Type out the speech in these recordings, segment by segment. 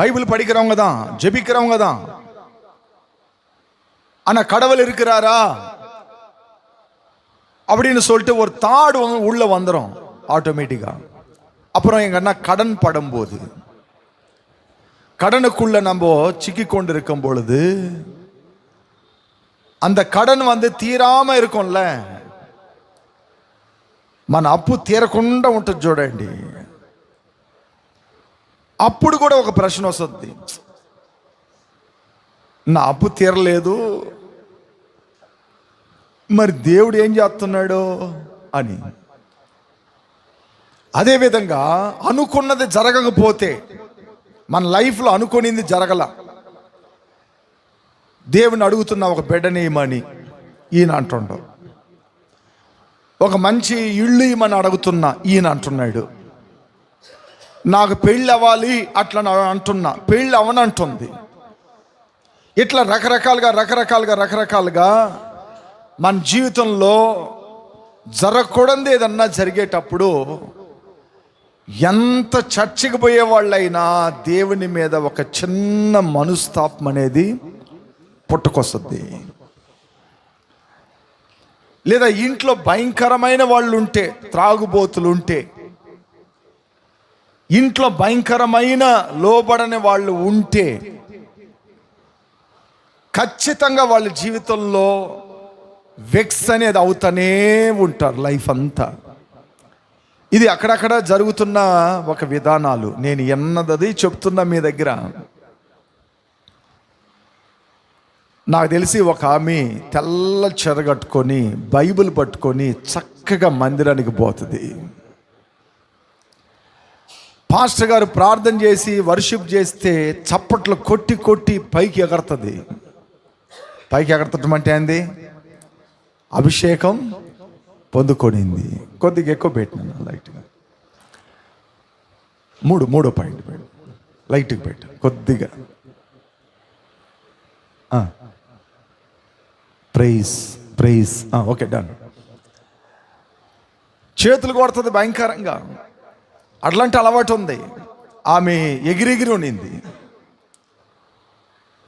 Bible படிக்கிறவங்க தான், ஜெபிக்கிறவங்க தான். ஆனா கடவுள் இருக்கிறாரா அப்படின்னு சொல்லிட்டு ஒரு தாடு உள்ள வந்துடும் ஆட்டோமேட்டிக்கா. அப்புறம் எங்க அண்ணா கடன் படும்போது, கடனுக்குள்ள நம்ம சிக்கி கொண்டு இருக்கும் பொழுது, அந்த కடன் తీరామ இருக்கும்ல, మన అప్పు తీరకుండా ఉంటుంది చూడండి. అప్పుడు కూడా ఒక ప్రశ్న వస్తుంది, నా అప్పు తీరలేదు, మరి దేవుడు ఏం చేస్తున్నాడు అని. అదేవిధంగా అనుకున్నది జరగకపోతే, మన లైఫ్లో అనుకునింది జరగల, దేవుని అడుగుతున్న ఒక బిడ్డని ఇమ్మని ఈయన అంటుండు, ఒక మంచి ఇల్లు ఇమ్మని అడుగుతున్నా ఈయన అంటున్నాడు, నాకు పెళ్ళి అవ్వాలి అట్లా అంటున్నా పెళ్ళి అవనంటుంది. ఇట్లా రకరకాలుగా మన జీవితంలో జరగకూడదు ఏదన్నా జరిగేటప్పుడు ఎంత చర్చకి పోయే వాళ్ళైనా దేవుని మీద ఒక చిన్న మనస్తాపం అనేది పుట్టుకొస్తుంది. లేదా ఇంట్లో భయంకరమైన వాళ్ళు ఉంటే, త్రాగుబోతులు ఉంటే, ఇంట్లో భయంకరమైన లోబడని వాళ్ళు ఉంటే, ఖచ్చితంగా వాళ్ళ జీవితంలో వెక్స్ అనేది అవుతూనే ఉంటారు లైఫ్ అంతా. ఇది అక్కడక్కడ జరుగుతున్న ఒక విధానాలు. నేను ఎన్నదది చెప్తున్నా మీ దగ్గర. నాకు తెలిసి ఒక ఆమె తెల్ల చెర కట్టుకొని బైబిల్ పట్టుకొని చక్కగా మందిరానికి పోతుంది. పాస్టర్ గారు ప్రార్థన చేసి వర్షిప్ చేస్తే చప్పట్లు కొట్టి కొట్టి పైకి ఎగరుతుంది. పైకి ఎగరతటం అంటే ఏంది? అభిషేకం పొందుకొనింది. కొద్దిగా ఎక్కువ పెట్టినాను, లైట్గా మూడో పాయింట్ పెట్టు, లైట్గా పెట్టు కొద్దిగా. Prize okay, done. చేతులు కొడుతుంది భయంకరంగా. అట్లాంటి అలవాటు ఉంది. ఆమె ఎగిరెగిరి ఉండింది.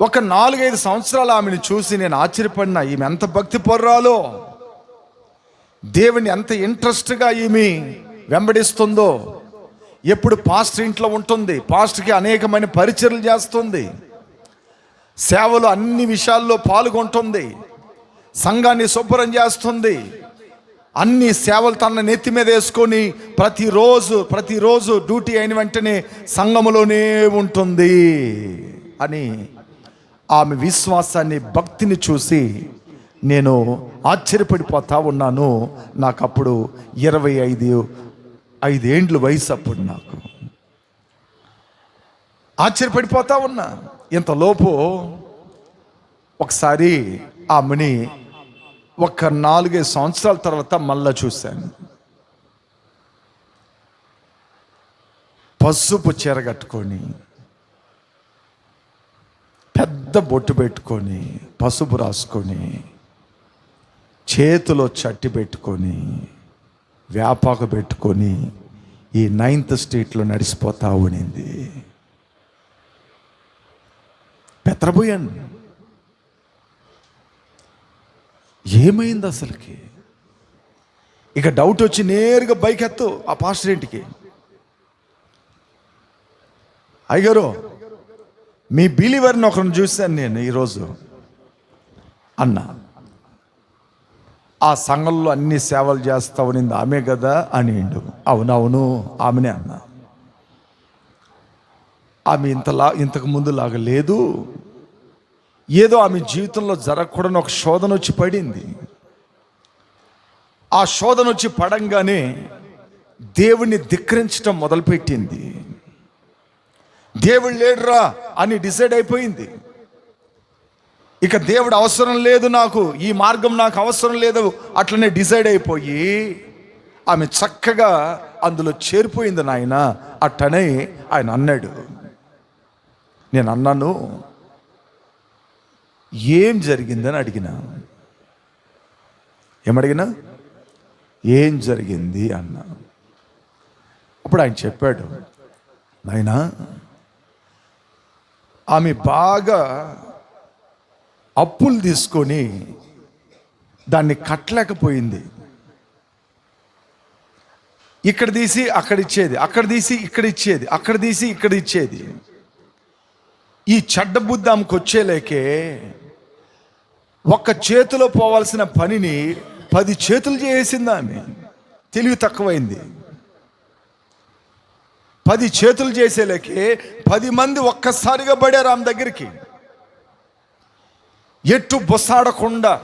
ఒక 4-5 సంవత్సరాలు ఆమెను చూసి నేను ఆశ్చర్యపడినా. ఈమె ఎంత భక్తి పొర్రాలో, దేవుని ఎంత ఇంట్రెస్ట్గా ఈమె వెంబడిస్తుందో. ఎప్పుడు పాస్టర్ ఇంట్లో ఉంటుంది, పాస్టర్కి అనేకమైన పరిచర్యలు చేస్తుంది, సేవలు అన్ని విషయాల్లో పాల్గొంటుంది, సంఘాన్ని శుభ్రం చేస్తుంది, అన్ని సేవలు తన నెత్తి మీద వేసుకొని ప్రతిరోజు డ్యూటీ అయిన వెంటనే సంఘములోనే ఉంటుంది అని ఆమె విశ్వాసాన్ని, భక్తిని చూసి నేను ఆశ్చర్యపడిపోతా ఉన్నాను. నాకు అప్పుడు 25 ఏండ్లు వయసు. అప్పుడు నాకు ఆశ్చర్యపడిపోతా ఉన్నా. ఇంతలోపు ఒకసారి ఆమెని ఒక 4-5 సంవత్సరాల తర్వాత మళ్ళా చూశాను. పసుపు చీర కట్టుకొని, పెద్ద బొట్టు పెట్టుకొని, పసుపు రాసుకొని, చేతిలో చట్టి పెట్టుకొని, వేపాకు పెట్టుకొని ఈ 9th స్ట్రీట్లో నడిచిపోతా ఉండింది. పెత్తరబోయాను, ఏమైంది అసలుకి? ఇక డౌట్ వచ్చి నేరుగా బైక్ ఎత్తు ఆ పాస్టర్ ఇంటికి. అయ్యగారు, మీ బిలీవర్ని ఒకరిని చూశాను నేను ఈరోజు అన్నా. ఆ సంఘంలో అన్ని సేవలు చేస్తా ఉన్నింది ఆమె కదా అనిండు. అవునవును ఆమెనే అన్నా. ఆమె ఇంతకు ముందులాగా లేదు. ఏదో ఆమె జీవితంలో జరగకూడని ఒక శోధన వచ్చి పడింది. ఆ శోధన వచ్చి పడంగానే దేవుణ్ణి ధిక్కరించడం మొదలుపెట్టింది. దేవుడు లేడురా అని డిసైడ్ అయిపోయింది. ఇక దేవుడు అవసరం లేదు, నాకు ఈ మార్గం నాకు అవసరం లేదు, అట్లనే డిసైడ్ అయిపోయి ఆమె చక్కగా అందులో చేరిపోయింది. నాయన అట్టనే ఆయన అన్నాడు. నేను అన్నాను, ఏం జరిగిందని అడిగినా. ఏమడిగినా? ఏం జరిగింది అన్నా. అప్పుడు ఆయన చెప్పాడు, నాయనా ఆమె బాగా అప్పులు తీసుకొని దాన్ని కట్టలేకపోయింది. ఇక్కడ తీసి అక్కడ ఇచ్చేది, అక్కడ తీసి ఇక్కడ ఇచ్చేది, అక్కడ తీసి ఇక్కడ ఇచ్చేది. ఈ చెడ్డ బుద్ధి ఆమెకు వచ్చేలేకే ఒక్క చేతిలో పోవాల్సిన పనిని 10 చేతులు చేసింది. ఆమె తెలివి తక్కువైంది. 10 చేతులు చేసేలేకే 10 మంది ఒక్కసారిగా పడారు ఆమె దగ్గరికి. ఎట్టు బొసాడకుండా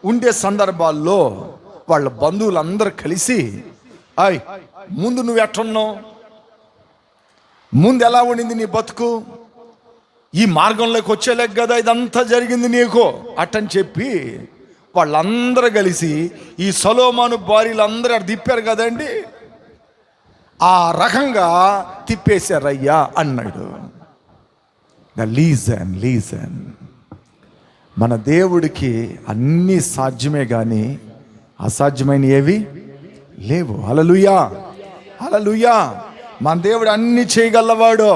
ఉండే సందర్భాల్లో వాళ్ళ బంధువులందరూ కలిసి, ఆయ్ ముందు నువ్వు ఎట్టున్నావు, ముందు ఎలా ఉండింది నీ బతుకు, ఈ మార్గంలోకి వచ్చేలేక కదా ఇదంతా జరిగింది నీకు అట్టని చెప్పి వాళ్ళందరూ కలిసి ఈ సొలొమోను భార్యలందరూ అక్కడ తిప్పారు కదండి, ఆ రకంగా తిప్పేశారయ్యా అన్నాడు. లీజన్ మన దేవుడికి అన్నీ సాధ్యమే కానీ అసాధ్యమైన ఏవి లేవు. హల్లెలూయా, హల్లెలూయా. మన దేవుడు అన్ని చేయగలవాడు,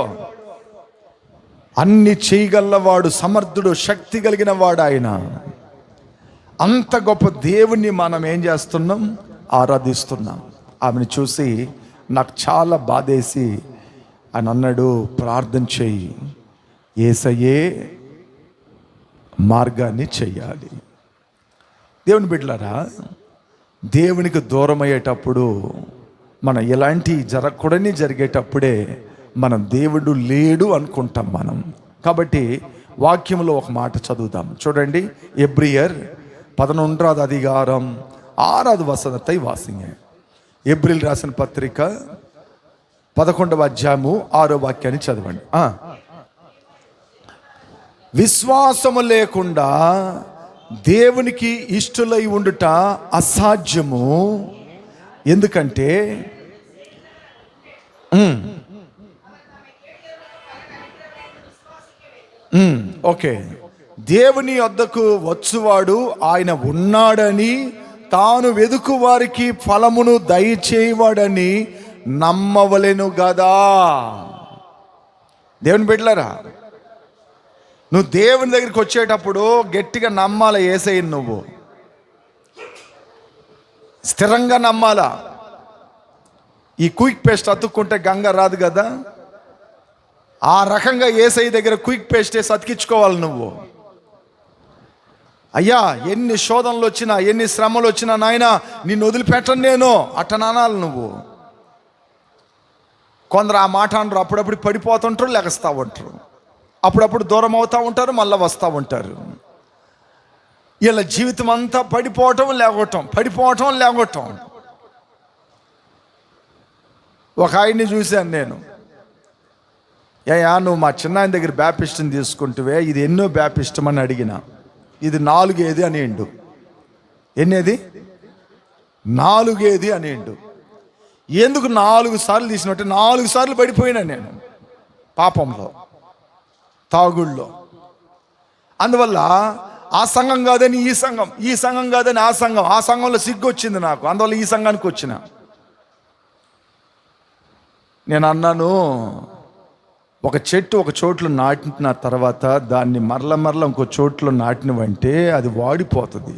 అన్ని చేయగలవాడు, సమర్థుడు, శక్తి కలిగిన వాడు ఆయన. అంత గొప్ప దేవుణ్ణి మనం ఏం చేస్తున్నాం? ఆరాధిస్తున్నాం. ఆమెను చూసి నాకు చాలా బాధేసి ఆయన అన్నాడు, ప్రార్థన చెయ్యి, యేసయ్యే మార్గాన్ని చెయ్యాలి. దేవుని బిడ్డలారా, దేవునికి దూరం అయ్యేటప్పుడు మనం ఎలాంటి జరగకూడని జరిగేటప్పుడే మనం దేవుడు లేడు అనుకుంటాం మనం. కాబట్టి వాక్యంలో ఒక మాట చదువుదాం చూడండి. ఎబ్రియర్ 11వ అధికారం 6వ వచనத்தை వాసింగ. ఎబ్రిల్ రాసిన పత్రిక 11వ అధ్యాయము 6వ వాక్యాన్ని చదవండి. విశ్వాసము లేకుండా దేవునికి ఇష్టలై ఉండుట అసాధ్యము. ఎందుకంటే ఓకే, దేవుని వద్దకు వచ్చువాడు ఆయన ఉన్నాడని, తాను వెదుకు వారికి ఫలమును దయచేయవాడని నమ్మవలెను గదా. దేవుని బిడ్డలారా, నువ్వు దేవుని దగ్గరికి వచ్చేటప్పుడు గట్టిగా నమ్మాల యేసయ్యను, నువ్వు స్థిరంగా నమ్మాలా. ఈ క్విక్ పేస్ట్ అతుక్కుంటే గంగ రాదు కదా, ఆ రకంగా యేసయ్య దగ్గర క్విక్ పేస్ట్ వేసి అతికించుకోవాలి నువ్వు. అయ్యా ఎన్ని శోధనలు వచ్చినా, ఎన్ని శ్రమలు వచ్చినా, నాయన నిన్ను వదిలిపెట్టను నేను అట్టనానాలి నువ్వు. కొందరు ఆ మాట అనరు, అప్పుడప్పుడు పడిపోతుంటారు, లెగస్తూ ఉంటారు, అప్పుడప్పుడు దూరం అవుతూ ఉంటారు, మళ్ళీ వస్తూ ఉంటారు. వీళ్ళ జీవితం అంతా పడిపోవటం లేవటం, పడిపోవటం లేవటం. ఒక ఆయన్ని చూశాను నేను, నువ్వు మా చిన్నాయన దగ్గర బ్యాప్టిస్ట్ని తీసుకుంటువే, ఇది ఎన్నో బ్యాప్టిస్టం అని అడిగిన. ఇది 4 ఏది అనేండు. ఎన్నేది? 4 ఏది అనేండు. ఎందుకు 4 సార్లు తీసినట్టు 4 సార్లు పడిపోయినా నేను పాపంలో, తాగుళ్ళో. అందువల్ల ఆ సంఘం కాదని ఈ సంఘం, ఈ సంఘం కాదని ఆ సంఘం, ఆ సంఘంలో సిగ్గు వచ్చింది నాకు, అందువల్ల ఈ సంఘానికి వచ్చిన. నేను అన్నాను, ఒక చెట్టు ఒక చోట్ల నాటిన తర్వాత దాన్ని మరల ఇంకో చోట్ల నాటినవంటే అది వాడిపోతుంది,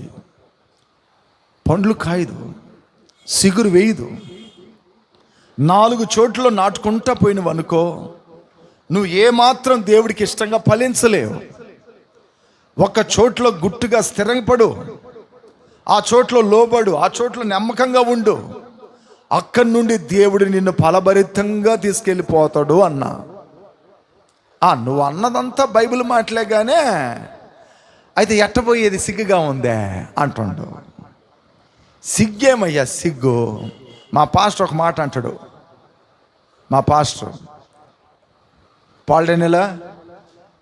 పండ్లు కాయదు, సిగురు వేయదు. 4 చోట్ల నాటుకుంటా పోయినవు అనుకో, నువ్వు ఏమాత్రం దేవుడికి ఇష్టంగా ఫలించలేవు. ఒక చోట్ల గుట్టుగా స్థిరపడు, ఆ చోట్ల లోబడు, ఆ చోట్ల నమ్మకంగా ఉండు, అక్కడి నుండి దేవుడు నిన్ను ఫలభరితంగా తీసుకెళ్ళిపోతాడు అన్నా. నువ్వు అన్నదంతా బైబిల్ మాటలేగానే, అయితే ఎట్టబోయేది సిగ్గుగా ఉందే అంటుండు. సిగ్గేమయ్యా సిగ్గు? మా పాస్టర్ ఒక మాట అంటాడు, మా పాస్టర్ పాల్డెనెలా,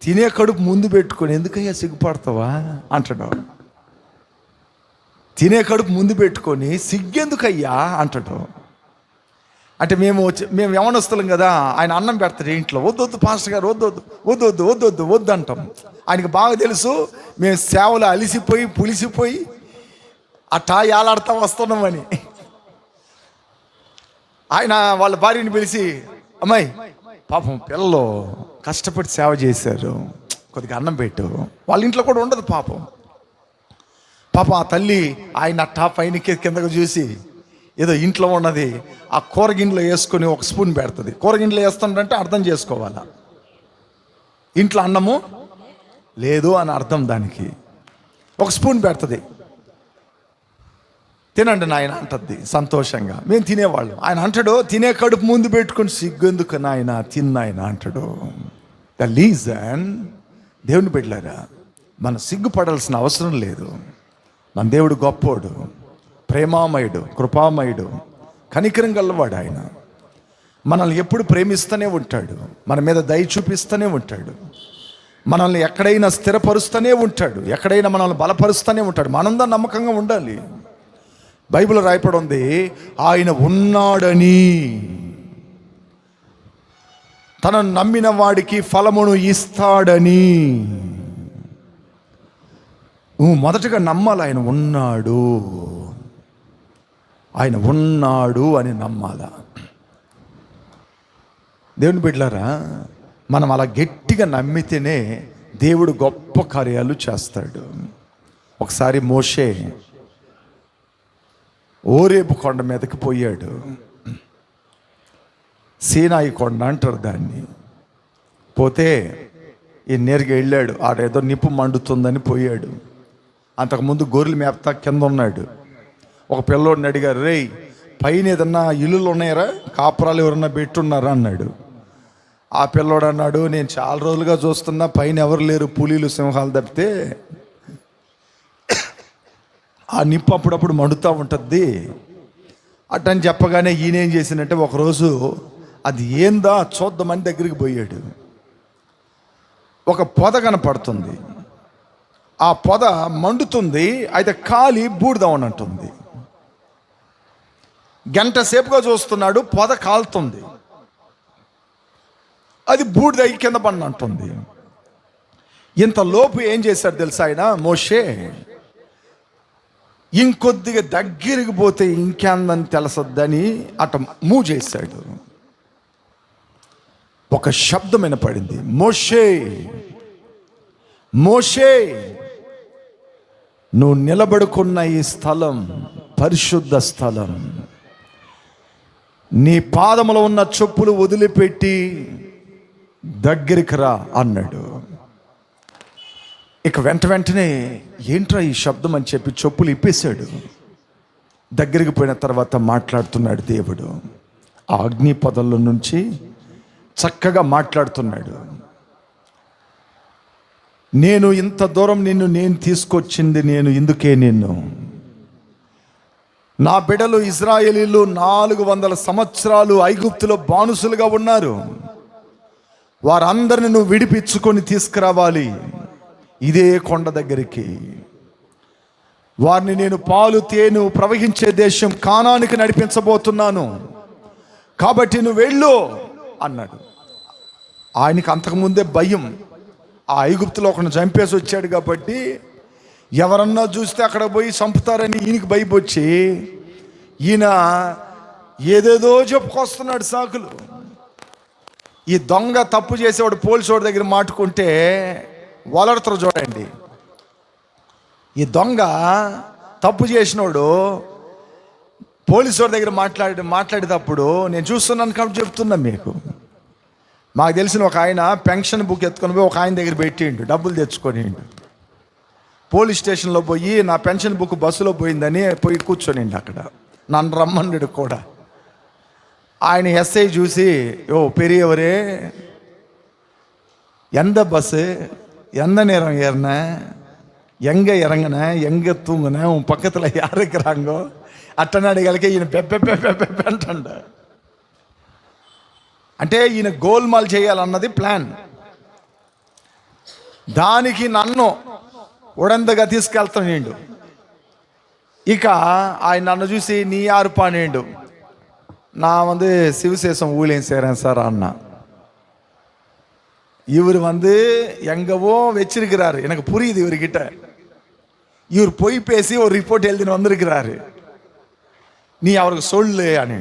తినే కడుపు ముందు పెట్టుకొని ఎందుకయ్యా సిగ్గుపడతావా అంటాడు. తినే కడుపు ముందు పెట్టుకొని సిగ్గెందుకయ్యా అంటాడు. అంటే మేము యవనస్తులం కదా, ఆయన అన్నం పెడతాడు ఇంట్లో, వద్దొద్దు పాస్టర్ గారు, వద్దొద్దు వద్దొద్దు వద్దొద్దు వద్దు అంటాం. ఆయనకి బాగా తెలుసు మేము సేవలు అలిసిపోయి పులిసిపోయి అట్టా ఏలాడుతూ వస్తున్నామని. ఆయన వాళ్ళ భార్యని పిలిచి, అమ్మాయి పాపం పిల్లలు కష్టపడి సేవ చేశారు, కొద్దిగా అన్నం పెట్టు. వాళ్ళ ఇంట్లో కూడా ఉండదు పాపం. ఆ తల్లి ఆయన పైనకి కిందకు చూసి ఏదో ఇంట్లో ఉన్నది ఆ కూరగిన్నెలో వేసుకొని ఒక స్పూన్ పెడుతుంది. కూరగిన్నెలో వేస్తుందంటే అర్థం చేసుకోవాలా, ఇంట్లో అన్నము లేదు అని అర్థం. దానికి ఒక స్పూన్ పెడుతుంది. తినండి నాయన అంటద్ది సంతోషంగా. మేము తినేవాళ్ళం. ఆయన అంటాడు, తినే కడుపు ముందు పెట్టుకుని సిగ్గెందుకు నాయన, తిన్నాయన అంటాడు. ద రీజన్, దేవుని బిడ్డలారా, మనం సిగ్గుపడాల్సిన అవసరం లేదు. మన దేవుడు గొప్పోడు, ప్రేమామయుడు, కృపామయుడు, కనికరం గలవాడు. ఆయన మనల్ని ఎప్పుడు ప్రేమిస్తూనే ఉంటాడు, మన మీద దయ చూపిస్తూనే ఉంటాడు, మనల్ని ఎక్కడైనా స్థిరపరుస్తూనే ఉంటాడు, ఎక్కడైనా మనల్ని బలపరుస్తూనే ఉంటాడు. మనందా నమ్మకంగా ఉండాలి. బైబిల్ రాయపడి ఉంది, ఆయన ఉన్నాడని, తనను నమ్మిన వాడికి ఫలమును ఇస్తాడని. మొదటగా నమ్మాలి, ఆయన ఉన్నాడు, ఆయన ఉన్నాడు అని నమ్మాల. దేవుని బిడ్డలారా, మనం అలా గట్టిగా నమ్మితేనే దేవుడు గొప్ప కార్యాలు చేస్తాడు. ఒకసారి మోషే ఓరేపు కొండ మీదకి పోయాడు. సీనాయి కొండ అంటారు దాన్ని. పోతే ఈ నేరుగా వెళ్ళాడు. ఆడేదో నిప్పు మండుతుందని పోయాడు. అంతకుముందు గొర్రెలు మేపుతా కింద ఉన్నాడు. ఒక పిల్లోడిని అడిగారు, రేయ్ పైన ఏదన్నా ఇల్లులు ఉన్నాయరా, కాపురాలు ఎవరన్నా పెట్టున్నారా అన్నాడు. ఆ పిల్లోడు అన్నాడు, నేను చాలా రోజులుగా చూస్తున్నా పైన ఎవరు లేరు, పులీలు సింహాలు తప్పితే. ఆ నిప్పు అప్పుడప్పుడు మండుతూ ఉంటుంది అట్టని చెప్పగానే ఈయనేం చేసినట్టే ఒకరోజు అది ఏందా చూద్దామని దగ్గరికి పోయాడు. ఒక పొద కనపడుతుంది. ఆ పొద మండుతుంది, అయితే కాలి బూడిదవనంటుంది. గంట సేపుగా చూస్తున్నాడు, పొద కాలుతుంది, అది బూడిదై కింద పడినంటుంది. ఇంతలోపు ఏం చేశాడు తెలుసా ఆయన, మోషే ఇంకొద్దిగా దగ్గరికి పోతే ఇంకేందని తెలుసొద్దని అట మూవ్ చేశాడు. ఒక శబ్దం వినపడింది, మోషే మోషే, నువ్వు నిలబడుకున్న ఈ స్థలం పరిశుద్ధ స్థలం, నీ పాదములో ఉన్న చెప్పులు వదిలిపెట్టి దగ్గరికి రా అన్నాడు. ఇక వెంటనే ఏంట్రా ఈ శబ్దం అని చెప్పి చెప్పులు ఇప్పేశాడు. దగ్గరికి పోయిన తర్వాత మాట్లాడుతున్నాడు దేవుడు. ఆ అగ్ని పొదల్లో నుంచి చక్కగా మాట్లాడుతున్నాడు. నేను ఇంత దూరం నేను తీసుకొచ్చింది ఇందుకే నా బిడ్డలు ఇశ్రాయేలీలు 400 సంవత్సరాలు ఐగుప్తులో బానిసలుగా ఉన్నారు. వారందరిని నువ్వు విడిపించుకొని తీసుకురావాలి ఇదే కొండ దగ్గరికి. వారిని నేను పాలు తేనె ప్రవహించే దేశం కానానికి నడిపించబోతున్నాను, కాబట్టి నువ్వు వెళ్ళు అన్నాడు. ఆయనకి అంతకుముందే భయం. ఆ ఐగుప్తులో ఒకరిని చంపేసి వచ్చాడు కాబట్టి ఎవరన్నా చూస్తే అక్కడ పోయి చంపుతారని ఈయనకి భయపొచ్చి ఈయన ఏదేదో చెప్పుకొస్తున్నాడు సాకులు. ఈ దొంగ తప్పు చేసేవాడు పోలీసు దగ్గర మాటుకుంటే వలడతారు చూడండి. ఈ దొంగ తప్పు చేసినోడు పోలీసు దగ్గర మాట్లాడేటప్పుడు నేను చూస్తున్నాను కాబట్టి చెప్తున్నా మీకు. మాకు తెలిసిన ఒక ఆయన పెన్షన్ బుక్ ఎత్తుకొని పోయి ఒక ఆయన దగ్గర పెట్టిండు, డబ్బులు తెచ్చుకొని. పోలీస్ స్టేషన్లో పోయి నా పెన్షన్ బుక్ బస్సులో పోయిందని పోయి కూర్చొనిండు అక్కడ. నన్ను రమ్మన్నాడు కూడా. ఆయన ఎస్ఐ చూసి, ఓ பெரியவரே, எந்த பஸ்ஸு, எந்த நேரம் ஏறின, எங்கே இறங்கின, எங்கே தூங்குன, உன் பக்கத்தில் யார் இருக்கிறாங்கோ అట్టని అడిగలికే ఈయన పెప్ప అంటండ. అంటే ఈయన గోల్మాల్ చేయాలన్నది ప్లాన్. దానికి నన్ను ఉడందగా తీసుకెళ్తాడు. ఇక ఆయన నన్ను చూసి நீ யாருப்பானேண்டு, நான் சிவசேஷம் ஊழியம் செய்கிறேன் சார் அண்ணா. இவர் எங்கவோ வச்சிருக்கிறாரு, எனக்கு புரியுது இவர்கிட்ட. இவர் போய் பேசி ஒரு ரிப்போர்ட் எழுதின்னு வந்திருக்கிறாரு, நீ அவருக்கு சொல்லு அண்ணே.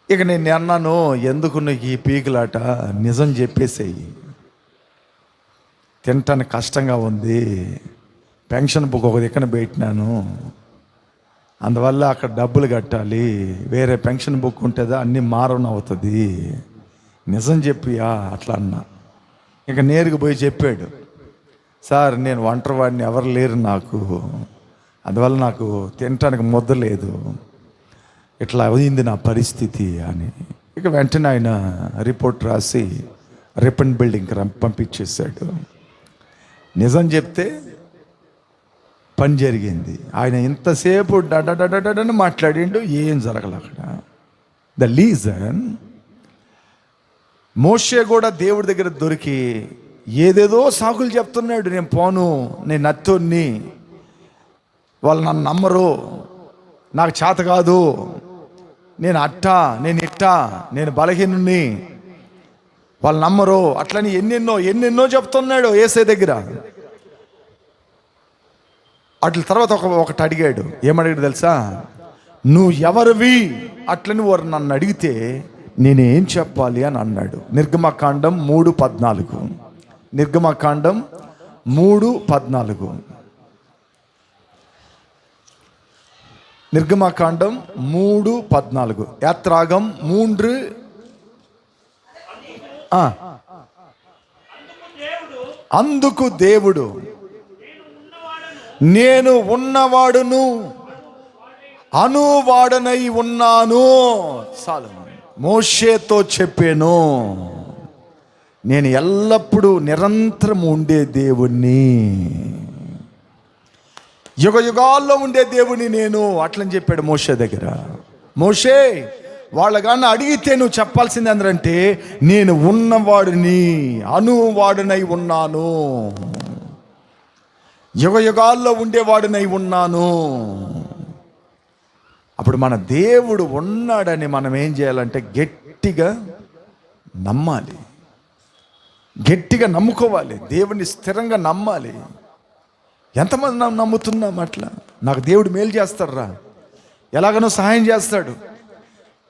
ఇక నేను అన్నాను, ఎందుకు నీకు ఈ పీకులాట, నిజం చెప్పేసేయి, తినటానికి కష్టంగా ఉంది, పెన్షన్ బుక్ ఒక దిక్కన పెట్టినాను, అందువల్ల అక్కడ డబ్బులు కట్టాలి, వేరే పెన్షన్ బుక్ ఉంటుందా అన్నీ మారణ అవుతుంది, నిజం చెప్పియా అట్లా అన్నా. ఇక నేరుగా పోయి చెప్పాడు, సార్ నేను ఒంటరివాడిని, ఎవరు లేరు నాకు, అందువల్ల నాకు తినటానికి ముద్ద లేదు, ఇట్లా అయింది నా పరిస్థితి అని. ఇక వెంటనే ఆయన రిపోర్ట్ రాసి రిపన్ బిల్డింగ్కి పంపించేశాడు. నిజం చెప్తే పని జరిగింది. ఆయన ఇంతసేపు డడడడడని మాట్లాడిండు, ఏం జరగలే అక్కడ. ద రీజన్, మోషే కూడా దేవుడి దగ్గర దొరికి ఏదేదో సాకులు చెప్తున్నాడు, నేను పోను, నేను నత్తోన్ని, వాళ్ళు నన్ను నమ్మరు, నాకు చేత కాదు, నేను అట్టా, నేను ఇట్టా, నేను బలహీనుని, వాళ్ళు నమ్మరు, అట్లని ఎన్నెన్నో చెప్తున్నాడు యేసే దగ్గర. అట్ల తర్వాత ఒకటి అడిగాడు. ఏమడిగాడు తెలుసా? నువ్వు ఎవరివి అట్లని వారు నన్ను అడిగితే నేనేం చెప్పాలి అని అన్నాడు. నిర్గమకాండం 3:14. నిర్గమకాండం 3:14. నిర్గమకాండం 3:14. యాత్రాగం 3. అందుకు దేవుడు, నేను ఉన్నవాడును అనువాడనై ఉన్నాను. చాలు, మోషేతో చెప్పాను, నేను ఎల్లప్పుడూ నిరంతరం ఉండే దేవుణ్ణి, యుగ యుగాల్లో ఉండే దేవుని నేను, అట్లని చెప్పాడు మోషే దగ్గర. మోషే వాళ్ళగాన్ని అడిగితే నువ్వు చెప్పాల్సింది ఏంటంటే, నేను ఉన్నవాడిని, అనువాడునై ఉన్నాను, యుగ యుగాల్లో ఉండేవాడినై ఉన్నాను. అప్పుడు మన దేవుడు ఉన్నాడని మనం ఏం చేయాలంటే గట్టిగా నమ్మాలి, గట్టిగా నమ్ముకోవాలి, దేవుణ్ణి స్థిరంగా నమ్మాలి. ఎంతమంది నమ్ముతున్నాం అట్లా? నాకు దేవుడు మేలు చేస్తాడురా, ఎలాగనో సహాయం చేస్తాడు,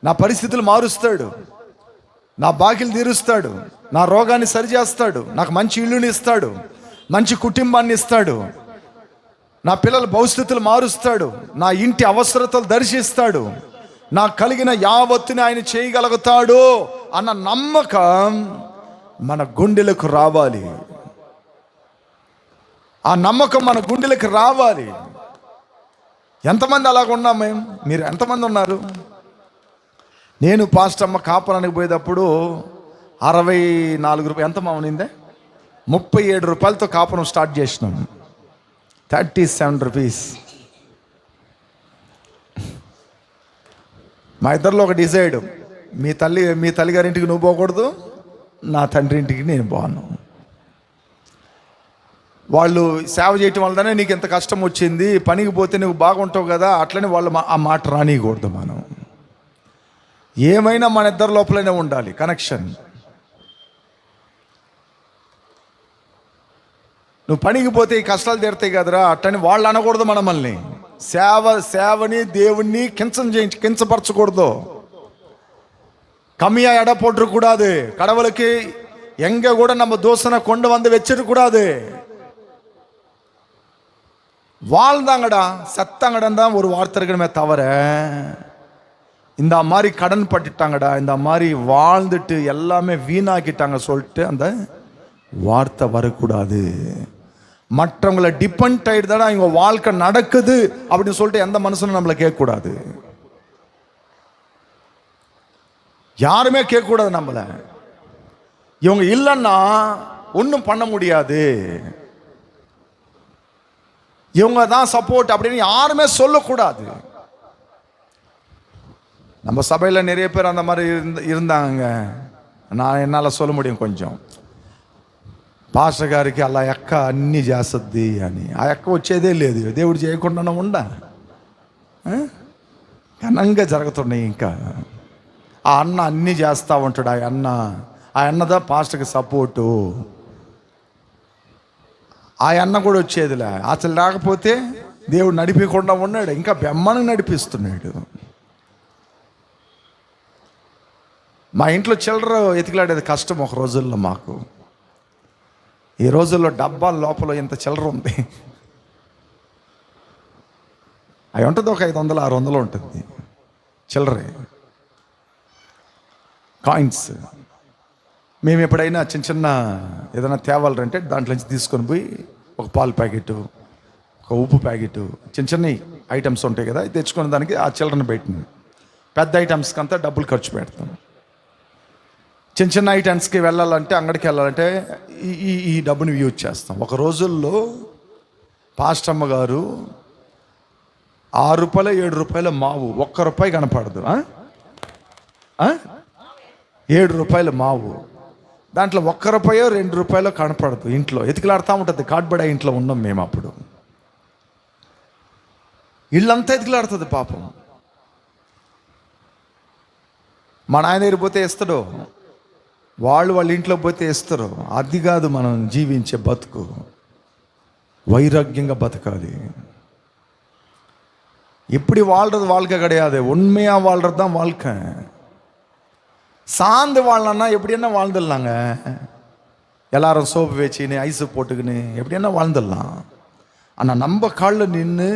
నా పరిస్థితులు మారుస్తాడు, నా బాకీలు తీరుస్తాడు, నా రోగాన్ని సరిచేస్తాడు, నాకు మంచి ఇల్లుని ఇస్తాడు, మంచి కుటుంబాన్ని ఇస్తాడు, నా పిల్లల భవిష్యత్తులు మారుస్తాడు, నా ఇంటి అవసరతలు దర్శిస్తాడు, నాకు కలిగిన యావత్తుని ఆయన చేయగలుగుతాడు అన్న నమ్మకం మన గుండెలకు రావాలి. ఆ నమ్మకం మన గుండెలకు రావాలి. ఎంతమంది అలాగ ఉన్నాం మీరు ఎంతమంది ఉన్నారు? నేను పాస్టమ్మ కాపురానికి పోయేటప్పుడు 64 రూపాయలు, ఎంత మామనిందే, 37 రూపాయలతో కాపురం స్టార్ట్ చేసినాం. 37 రూపీస్. మా ఇద్దరిలో ఒక డిసైడ్, మీ తల్లిగారింటికి నువ్వు పోకూడదు, నా తండ్రి ఇంటికి నేను పోను. వాళ్ళు సేవ చేయటం వల్లనే నీకు ఎంత కష్టం వచ్చింది, పనికి పోతే నువ్వు బాగుంటావు కదా, అట్లనే వాళ్ళు ఆ మాట రానియకూడదు. మనం ఏమైనా మన ఇద్దరి లోపలనే ఉండాలి కనెక్షన్. నువ్వు పనికి పోతే ఈ కష్టాలు తీరుతాయి కదరా అట్లని వాళ్ళు అనకూడదు. మనల్ని సేవని దేవుణ్ణి కించపరచకూడదు. கம்மியா எடை போட்டுக்கூடாது. கடவுளுக்கு எங்க கூட நம்ம தோசனை கொண்டு வந்து வச்சிருக்கூடாது. வாழ்ந்தாங்கடா சத்தாங்கடான்னு தான் ஒரு வார்த்தை இருக்கணுமே தவிர, இந்த மாதிரி கடன் பட்டுட்டாங்கடா, இந்த மாதிரி வாழ்ந்துட்டு எல்லாமே வீணாக்கிட்டாங்க சொல்லிட்டு அந்த வார்த்தை வரக்கூடாது. மற்றவங்களை டிபெண்ட் ஆயிட்டு தானே இவங்க வாழ்க்கை நடக்குது அப்படின்னு சொல்லிட்டு எந்த மனுஷனும் நம்மளை கேட்கக்கூடாது. யாருமே கேட்கக்கூடாது நம்மள. இவங்க இல்லைன்னா ஒன்றும் பண்ண முடியாது, இவங்க தான் சப்போர்ட் அப்படின்னு யாருமே சொல்லக்கூடாது. நம்ம சபையில் நிறைய பேர் அந்த மாதிரி இருந்தாங்க. நான் என்னால் சொல்ல முடியும் కొంచెం. పాస్టర్ గారికి అలా ఎక్క అన్నీ చేస్తుంది అని. ఆ ఎక్క వచ్చేదే లేదు, దేవుడు చేయకుండా ఉండా ఘనంగా జరుగుతున్నాయి. ఇంకా ఆ అన్న అన్నీ చేస్తూ ఉంటాడు. ఆ అన్నదా పాస్టర్కి సపోర్టు. ఆ అన్న కూడా వచ్చేదిలే. అసలు లేకపోతే దేవుడు నడిపించకుండా ఉన్నాడు, ఇంకా బెమ్మను నడిపిస్తున్నాడు. మా ఇంట్లో చిల్లర ఎతికిలాడేది కష్టం ఒక రోజుల్లో మాకు. ఈ రోజుల్లో డబ్బాల లోపల ఇంత చిల్లర ఉంది. అవి ఉంటుంది ఒక 500-600 ఉంటుంది చిల్లరే, కాయిన్స్. మేము ఎప్పుడైనా చిన్న చిన్న ఏదైనా తేవాలంటే దాంట్లోంచి తీసుకొని పోయి ఒక పాల ప్యాకెట్, ఒక ఉప్పు ప్యాకెట్, చిన్న చిన్న ఐటమ్స్ ఉంటాయి కదా, తెచ్చుకునే దానికి ఆ చిల్లరను పెట్టింది. పెద్ద ఐటమ్స్కి అంతా డబ్బులు ఖర్చు పెడతాం. చిన్న చిన్న ఐటమ్స్కి వెళ్ళాలంటే, అంగడికి వెళ్ళాలంటే ఈ డబ్బుని యూజ్ చేస్తాం. ఒక రోజుల్లో పాస్టమ్మ గారు ₹6 ₹7 మావు, ₹1 కనపడదు. ₹7 మావు, దాంట్లో ₹1 ₹2 కనపడదు. ఇంట్లో ఎతికిలాడుతూ ఉంటుంది. కార్డ్బోర్డ్ ఇంట్లో ఉన్నాం మేము అప్పుడు. ఇళ్ళంతా ఎతికిలాడుతుంది పాపం. మా నాయన దగ్గర పోతే ఇస్తాడు, వాళ్ళ ఇంట్లో పోతే ఇస్తారు. అది కాదు మనం జీవించే బతుకు. వైరాగ్యంగా బతకాలి. இப்படி வாழ்றது வாழ்க்கை கிடையாது. உண்மையாக வாழ்கிறது தான் வாழ்க்கை. சார்ந்து வாழலாம்னா எப்படி என்ன வாழ்ந்துடலாங்க. எல்லாரும் சோப்பு வச்சுன்னு ஐஸு போட்டுக்கின்னு எப்படி என்ன வாழ்ந்துடலாம். ஆனால் நம்ம காலில் நின்று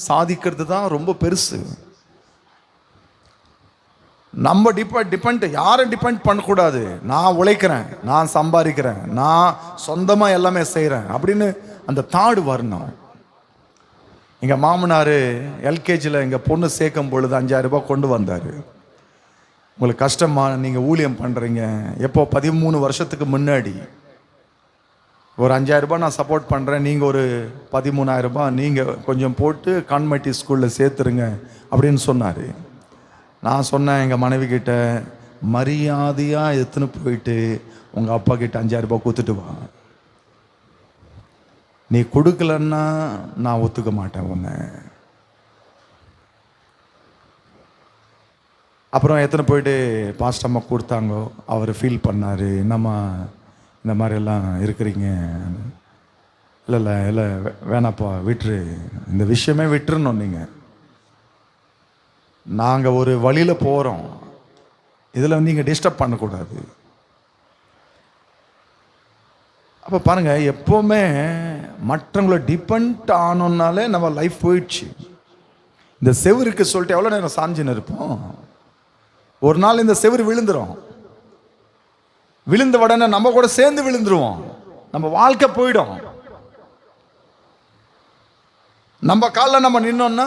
சாதிக்கிறது தான் ரொம்ப பெருசு. நம்ம டிபெண்ட் யாரும் டிபெண்ட் பண்ணக்கூடாது. நான் உழைக்கிறேன், நான் சம்பாதிக்கிறேன், நான் சொந்தமாக எல்லாமே செய்கிறேன் அப்படின்னு அந்த தாடு வரணும். எங்கள் மாமனார் எல்கேஜியில் எங்கள் பொண்ணு சேர்க்கும் பொழுது ₹5000 கொண்டு வந்தார். உங்களுக்கு கஷ்டமா, நீங்கள் ஊழியம் பண்ணுறீங்க. எப்போ 13 வருஷத்துக்கு முன்னாடி ஒரு ₹5000 நான் சப்போர்ட் பண்ணுறேன், நீங்கள் ஒரு ₹13,000 நீங்கள் கொஞ்சம் போட்டு கான்வென்ட் ஸ்கூலில் சேர்த்துருங்க அப்படின்னு சொன்னார். நான் சொன்னேன் எங்கள் மனைவி கிட்ட, மரியாதையாக எடுத்துன்னு போயிட்டு உங்கள் அப்பா கிட்ட ₹5000 கொடுத்துட்டு வா. நீ கொடுக்கலன்னா நான் ஒத்துக்க மாட்டேன் உன்னை. அப்புறம் எத்தனை போயிட்டு பாஸ்ட் அம்மா கொடுத்தாங்கோ. அவர் ஃபீல் பண்ணார், என்னம்மா இந்த மாதிரியெல்லாம் இருக்கிறீங்க. இல்லை வேணாப்பா விட்டுரு, இந்த விஷயமே விட்டுருணும். நீங்கள் நாங்கள் ஒரு வழியில் போகிறோம், இதில் நீங்கள் டிஸ்டர்ப் பண்ணக்கூடாது. அப்போ பாருங்கள், எப்போவுமே மற்றவங்களை டிபெண்ட் ஆனோன்னாலே நம்ம லைஃப் போயிடுச்சு. இந்த செவருக்கு சொல்லிட்டு எவ்வளோ நேரம் சாஞ்சின்னு இருப்போம். ஒரு நாள் இந்த செவரு விழுந்துடும். விழுந்த உடனே நம்ம கூட சேர்ந்து விழுந்துருவோம். நம்ம வாழ்க்கை போயிடும். நம்ம காலில் நம்ம நின்னோன்னா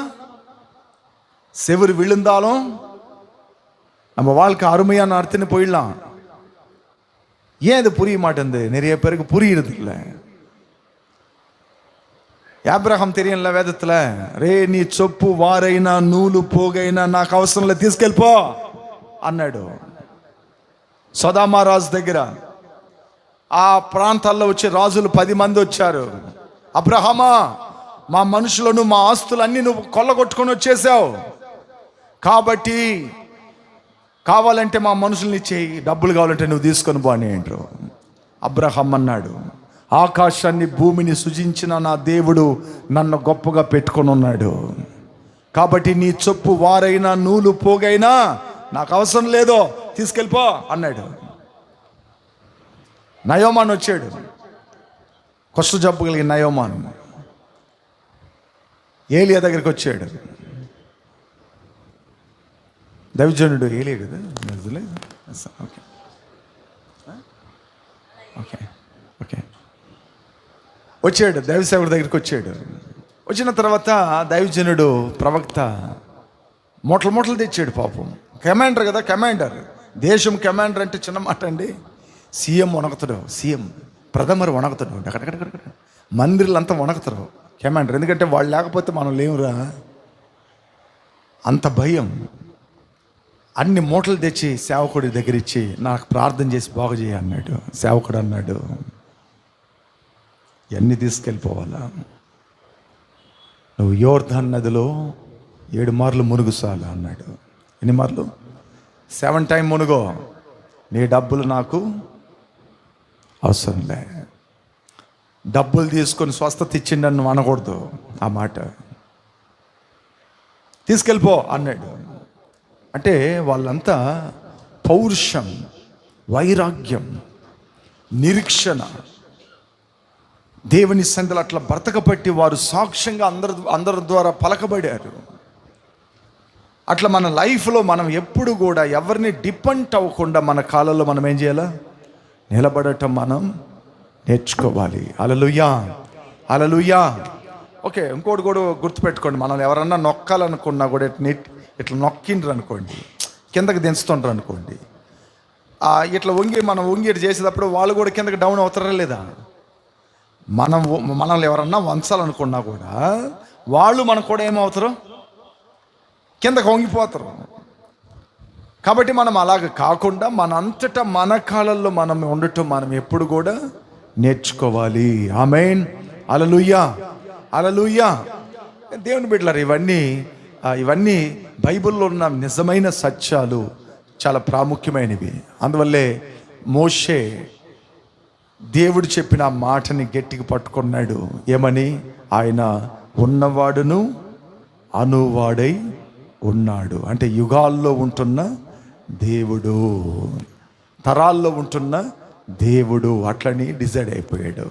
செவரு விழுந்தாலும் நம்ம வாழ்க்கை அருமையான அர்த்தன்னு போயிடலாம். ஏன் இது புரிய மாட்டேங்குது? நிறைய பேருக்கு புரியுறது இல்லை. ఆబ్రహాం తెలియనిలా వేదத்துல, రే నీ చొప్పు వారైనా నూలు పోగైనా నాకు అవసరంలో తీసుకెళ్ళిపో అన్నాడు. సొదొమ రాజు దగ్గర ఆ ప్రాంతాల్లో వచ్చే రాజులు 10 మంది వచ్చారు. అబ్రహామా, మా మనుషులను మా ఆస్తులన్నీ నువ్వు కొల్లగొట్టుకొని వచ్చేసావు, కాబట్టి కావాలంటే మా మనుషుల్ని ఇచ్చేయి, డబ్బులు కావాలంటే నువ్వు తీసుకొని పోనీ అంటారు. అబ్రహాం అన్నాడు, ఆకాశాన్ని భూమిని సృజించిన నా దేవుడు నన్ను గొప్పగా పెట్టుకొని ఉన్నాడు, కాబట్టి నీ చొప్పు వారైనా నూలు పోగైనా నాకు అవసరం లేదో, తీసుకెళ్ళిపో అన్నాడు. నయోమాన్ వచ్చాడు, కొష్టు జబ్బు కలిగిన నయోమాన్ ఏలియా దగ్గరికి వచ్చాడు. దైవజనుడు ఏలియా కదా, ఓకే ఓకే ఓకే వచ్చాడు. దైవసేవుడి దగ్గరికి వచ్చాడు. వచ్చిన తర్వాత దైవజనుడు ప్రవక్త మూటలు తెచ్చాడు. పాపం కమాండర్ కదా, కమాండర్, దేశం కమాండర్ అంటే చిన్న మాట అండి. సీఎం వణకుతాడు, సీఎం ప్రథమర్ వణకుతాడు, అక్కడక్కడ మందిర్లంతా వణకుతారు కమాండర్. ఎందుకంటే వాళ్ళు లేకపోతే మనం లేవురా, అంత భయం. అన్ని మూటలు తెచ్చి సేవకుడి దగ్గర ఇచ్చి నాకు ప్రార్థన చేసి బాగు చేయి అన్నాడు. సేవకుడు అన్నాడు, ఎన్ని తీసుకెళ్ళిపోవాలా, నువ్వు యోర్దాను నదిలో 7 మార్లు మునుగు చాలు అన్నాడు. ఎన్ని మార్లు? 7 టైం మునుగో, నీ డబ్బులు నాకు అవసరం లే. డబ్బులు తీసుకొని స్వస్థత ఇచ్చిండని నువ్వు అనకూడదు ఆ మాట. తీసుకెళ్ళిపో అన్నాడు. అంటే వాళ్ళంతా పౌరుషం, వైరాగ్యం, నిరీక్షణ, దేవుని సందులో అట్లా బ్రతకబట్టి వారు సాక్ష్యంగా అందరి ద్వారా పలకబడారు. అట్లా మన లైఫ్లో మనం ఎప్పుడు కూడా ఎవరిని డిపెండ్ అవ్వకుండా మన కాలంలో మనం ఏం చేయాలా? నిలబడటం మనం నేర్చుకోవాలి. హల్లెలూయా, హల్లెలూయా. ఓకే, ఇంకోటి కూడా గుర్తుపెట్టుకోండి. మనం ఎవరన్నా నొక్కాలనుకున్నా కూడా ఇట్లా నొక్కిండ్రు అనుకోండి, కిందకి దించుతుండ్రు అనుకోండి, ఇట్లా మనం వంగి చేసేటప్పుడు వాళ్ళు కూడా కిందకి డౌన్ అవుతారా లేదా? మనల్ని ఎవరన్నా వంచాలనుకున్నా కూడా వాళ్ళు మనకు కూడా ఏమవుతారు? కిందకు వంగిపోతారు. కాబట్టి మనం అలాగ కాకుండా మనంతటా మన కాలంలో మనం ఉండటం మనం ఎప్పుడు కూడా నేర్చుకోవాలి. ఆమేన్, హల్లెలూయా, హల్లెలూయా. దేవుని బిడ్డలారా, ఇవన్నీ బైబిల్లో ఉన్న నిజమైన సత్యాలు, చాలా ప్రాముఖ్యమైనవి. అందువల్లే మోషే దేవుడు చెప్పిన మాటని గట్టిగా పట్టుకున్నాడు. ఏమని? ఆయన ఉన్నవాడును అనువాడై ఉన్నాడు. అంటే యుగాల్లో ఉంటున్న దేవుడు, తరాల్లో ఉంటున్న దేవుడు అట్లని డిసైడ్ అయిపోయాడు.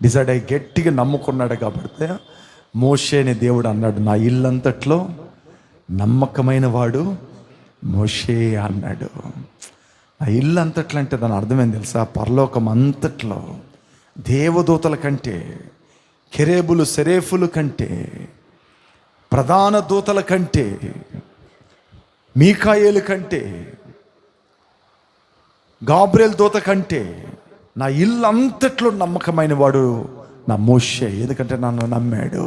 డిసైడ్ అయ్యి గట్టిగా నమ్ముకున్నాడు. కాబట్టి మోషేని దేవుడు అన్నాడు, నా ఇల్లంతట్లో నమ్మకమైన వాడు మోషే అన్నాడు. ఆ ఇల్లు అంతట్లో అంటే దాని అర్థమేం తెలుసా? పరలోకం అంతట్లో దేవదూతల కంటే, కెరేబులు సెరేఫులు కంటే, ప్రధాన దూతల కంటే, మీకాయేలు కంటే, గాబ్రియల్ దూత కంటే నా ఇల్లు అంతట్లో నమ్మకమైన వాడు నా మోషే. ఎందుకంటే నన్ను నమ్మాడు.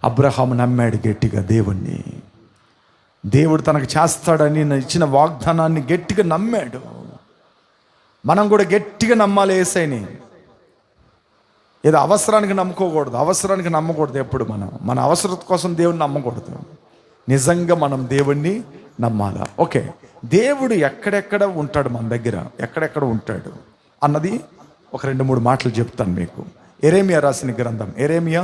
అబ్రహాము నమ్మాడు గట్టిగా దేవుణ్ణి. దేవుడు తనకు చేస్తాడని ఇచ్చిన వాగ్దానాన్ని గట్టిగా నమ్మాడు. మనం కూడా గట్టిగా నమ్మాలి యేసయ్యని. ఏదో అవసరానికి నమ్మకూడదు. ఎప్పుడు మన అవసరం కోసం దేవుడిని నమ్మకూడదు. నిజంగా మనం దేవుణ్ణి నమ్మాలా. ఓకే, దేవుడు ఎక్కడెక్కడ ఉంటాడు, మన దగ్గర ఎక్కడెక్కడ ఉంటాడు అన్నది ఒక 2-3 మాటలు చెప్తాను మీకు. యెరెమీయా రాసిన గ్రంథం, యెరెమీయా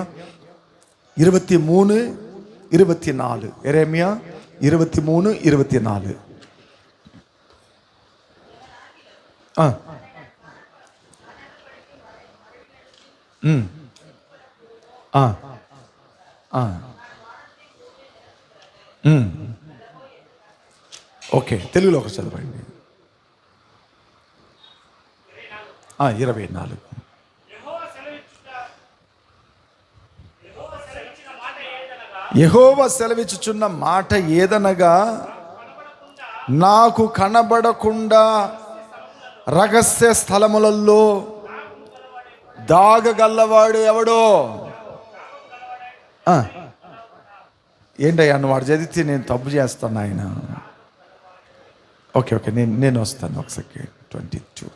23:24. యెరెమీయా 23:24. ఓకే, తెలుగులో ఒక చదవండి. 24. యెహోవా సెలవిచ్చుచున్న మాట ఏదనగా, నాకు కనబడకుండా రహస్య స్థలములలో దాగగల్లవాడు ఎవడో. ఏంటయ్యా నువ్వు వాడు చదివితే నేను తప్పు చేస్తాను ఆయన. ఓకే, నేను వస్తాను ఒక సెకండ్. 22.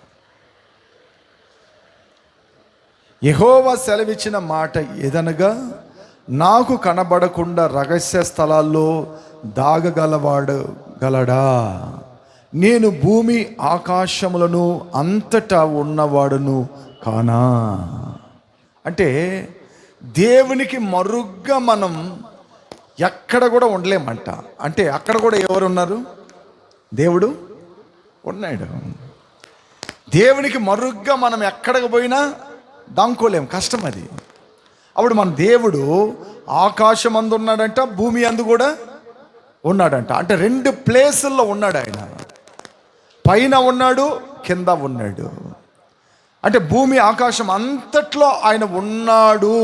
యెహోవా సెలవిచ్చిన మాట ఏదనగా, నాకు కనబడకుండా రహస్య స్థలాల్లో గలడా, నేను భూమి ఆకాశములను అంతటా ఉన్నవాడును కానా. అంటే దేవునికి మరుగ్గా మనం ఎక్కడ కూడా ఉండలేమంట. అంటే అక్కడ కూడా ఎవరున్నారు? దేవుడు ఉన్నాడు. దేవునికి మరుగ్గా మనం ఎక్కడికి పోయినా దాంకోలేం, కష్టం అది. అప్పుడు మన దేవుడు ఆకాశం అందు ఉన్నాడంట, భూమి అందు కూడా ఉన్నాడంట. అంటే 2 ప్లేసుల్లో ఉన్నాడు ఆయన. పైన ఉన్నాడు, కింద ఉన్నాడు. అంటే భూమి ఆకాశం అంతట్లో ఆయన ఉన్నాడు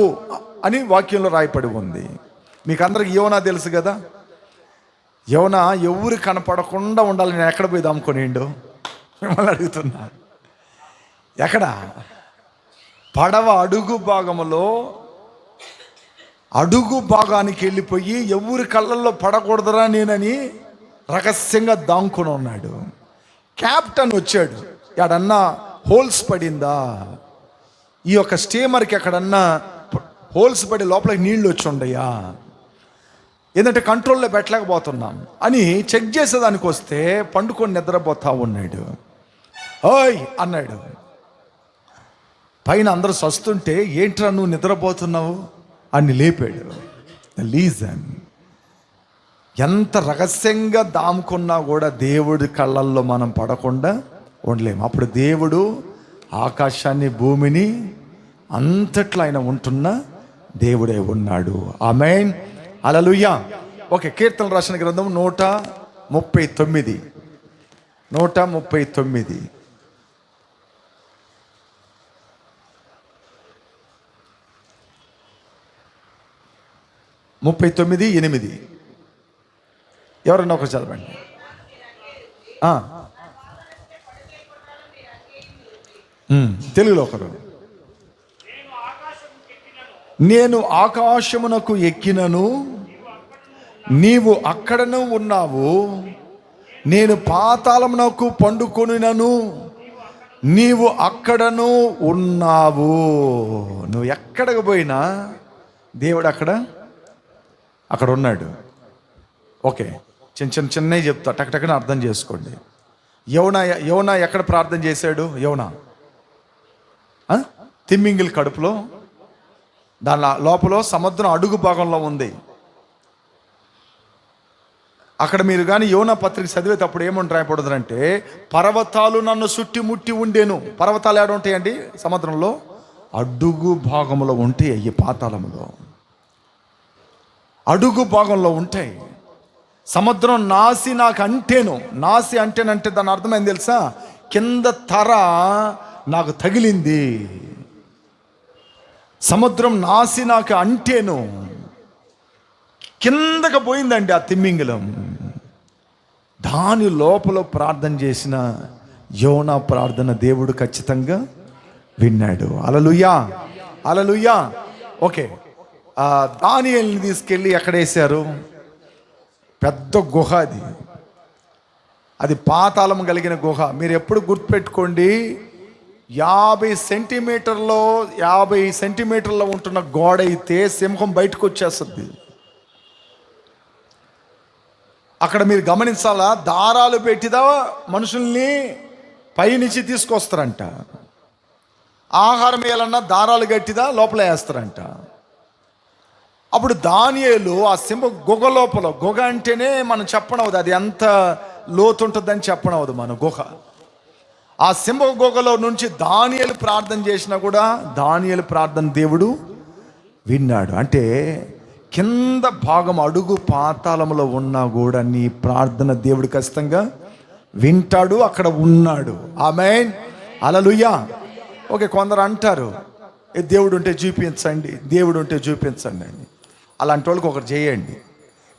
అని వాక్యంలో రాయపడి ఉంది. మీకు అందరికి యోనా తెలుసు కదా. యోనా ఎవరు కనపడకుండా ఉండాలి, నేను ఎక్కడ పోయి దాముకొనిండు మిమ్మల్ని అడుగుతున్నా. ఎక్కడ? పడవ అడుగు భాగానికి వెళ్ళిపోయి ఎవరి కళ్ళల్లో పడకూడదురా నేనని రహస్యంగా దాంకొని ఉన్నాడు. క్యాప్టెన్ వచ్చాడు, ఎక్కడన్నా హోల్స్ పడిందా, ఈ యొక్క స్టీమర్కి ఎక్కడన్నా హోల్స్ పడి లోపలికి నీళ్ళు వచ్చి ఉండయా, ఏంటంటే కంట్రోల్లో పెట్టలేకపోతున్నాం అని చెక్ చేసేదానికి వస్తే పండుకొని నిద్రపోతా ఉన్నాడు. ఓయ్ అన్నాడు. పైన అందరూ సస్తుంటే, ఏంట్రా నువ్వు నిద్రపోతున్నావు అని లేపాడు. లీజన్ ఎంత రహస్యంగా దాముకున్నా కూడా దేవుడి కళ్ళల్లో మనం పడకుండా ఉండలేము. అప్పుడు దేవుడు ఆకాశాన్ని భూమిని అంతట్లో ఆయన ఉంటున్న దేవుడే ఉన్నాడు. ఆమేన్, హల్లెలూయా. ఓకే, కీర్తన రాసిన గ్రంథం 139 39:8 ఎవరన్నా ఒకరు చదవండి. తెలుగులో ఒకరు. నేను ఆకాశమునకు ఎక్కినను నీవు అక్కడను ఉన్నావు, నేను పాతాళమునకు పండుకొనినను నీవు అక్కడను ఉన్నావు. నువ్వు ఎక్కడికి పోయినా దేవుడు అక్కడ ఉన్నాడు. ఓకే, చిన్నవి చెప్తా, టక్కన అర్థం చేసుకోండి. యోనా ఎక్కడ ప్రార్థన చేశాడు? యోనా తిమ్మింగిల్ కడుపులో, దాని లోపల సముద్రం అడుగు భాగంలో ఉంది. అక్కడ మీరు కానీ యోనా పత్రిక చదివేటప్పుడు ఏముంటాయి రాయకూడదంటే, పర్వతాలు నన్ను చుట్టుముట్టి ఉండేను. పర్వతాలు ఏడ ఉంటాయండి? సముద్రంలో అడుగు భాగంలో ఉంటాయి. అయ్యి పాతాళములో అడుగు భాగంలో ఉంటాయి. సముద్రం నాసి నాకు అంటేను, నాసి అంటేనంటే దాని అర్థమైంది తెలుసా? కింద తర నాకు తగిలింది. సముద్రం నాసి నాకు అంటేను కిందకు పోయిందండి ఆ తిమ్మింగలం. దాని లోపల ప్రార్థన చేసిన యోనా ప్రార్థన దేవుడు ఖచ్చితంగా విన్నాడు. హల్లెలూయా, హల్లెలూయా. ఓకే, దానియేలుని తీసుకెళ్ళి ఎక్కడ వేశారు? పెద్ద గుహ అది పాతాళం కలిగిన గుహ. మీరు ఎప్పుడు గుర్తుపెట్టుకోండి, 50 సెంటీమీటర్లో ఉంటున్న గోడ అయితే సింహం బయటకు వచ్చేస్తుంది. అక్కడ మీరు గమనించాలా, దారాలు పెట్టిదా మనుషుల్ని పైనుంచి తీసుకొస్తారంట. ఆహారం వేయాలన్నా దారాలు కట్టిదా లోపల వేస్తారంట. అప్పుడు దానియేలు ఆ సింహ గుహ లోపల, గుహ అంటేనే మనం చెప్పనవద్దు అది ఎంత లోతు ఉంటుందని చెప్పనవద్దు మన గుహ. ఆ సింహ గుహలో నుంచి దానియేలు ప్రార్థన చేసినా కూడా దానియేలు ప్రార్థన దేవుడు విన్నాడు. అంటే కింద భాగం అడుగు పాతాళంలో ఉన్నా కూడా నీ ప్రార్థన దేవుడు ఖచ్చితంగా వింటాడు, అక్కడ ఉన్నాడు. ఆమేన్, హల్లెలూయా. ఓకే, కొందరు అంటారు దేవుడు ఉంటే చూపించండి, దేవుడు ఉంటే చూపించండి అని. అలాంటి వాళ్ళకి ఒకటి చేయండి,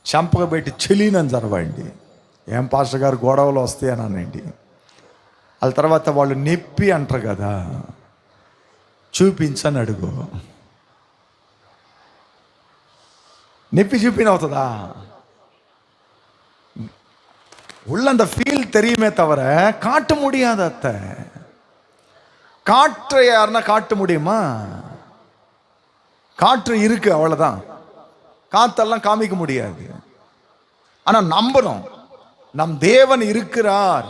చంపక పెట్టి చెలీనని జరవండి. ఏం పాస్టర్ గారు గొడవలు వస్తాయని అనండి. వాళ్ళ తర్వాత వాళ్ళు నొప్పి అంటారు కదా, చూపించని అడుగు. நெப்பி சூப்பின்னு అవుతుందా? உள்ள அந்த ஃபீல் தெரியுமே தவிர காட்ட முடியாது. அத்தை காற்றை யாருன்னா காட்ட முடியுமா? காற்று இருக்கு, அவ்வளவுதான். காத்தெல்லாம் காமிக்க முடியாது. ஆனா நம்பணும், நம் தேவன் இருக்கிறார்.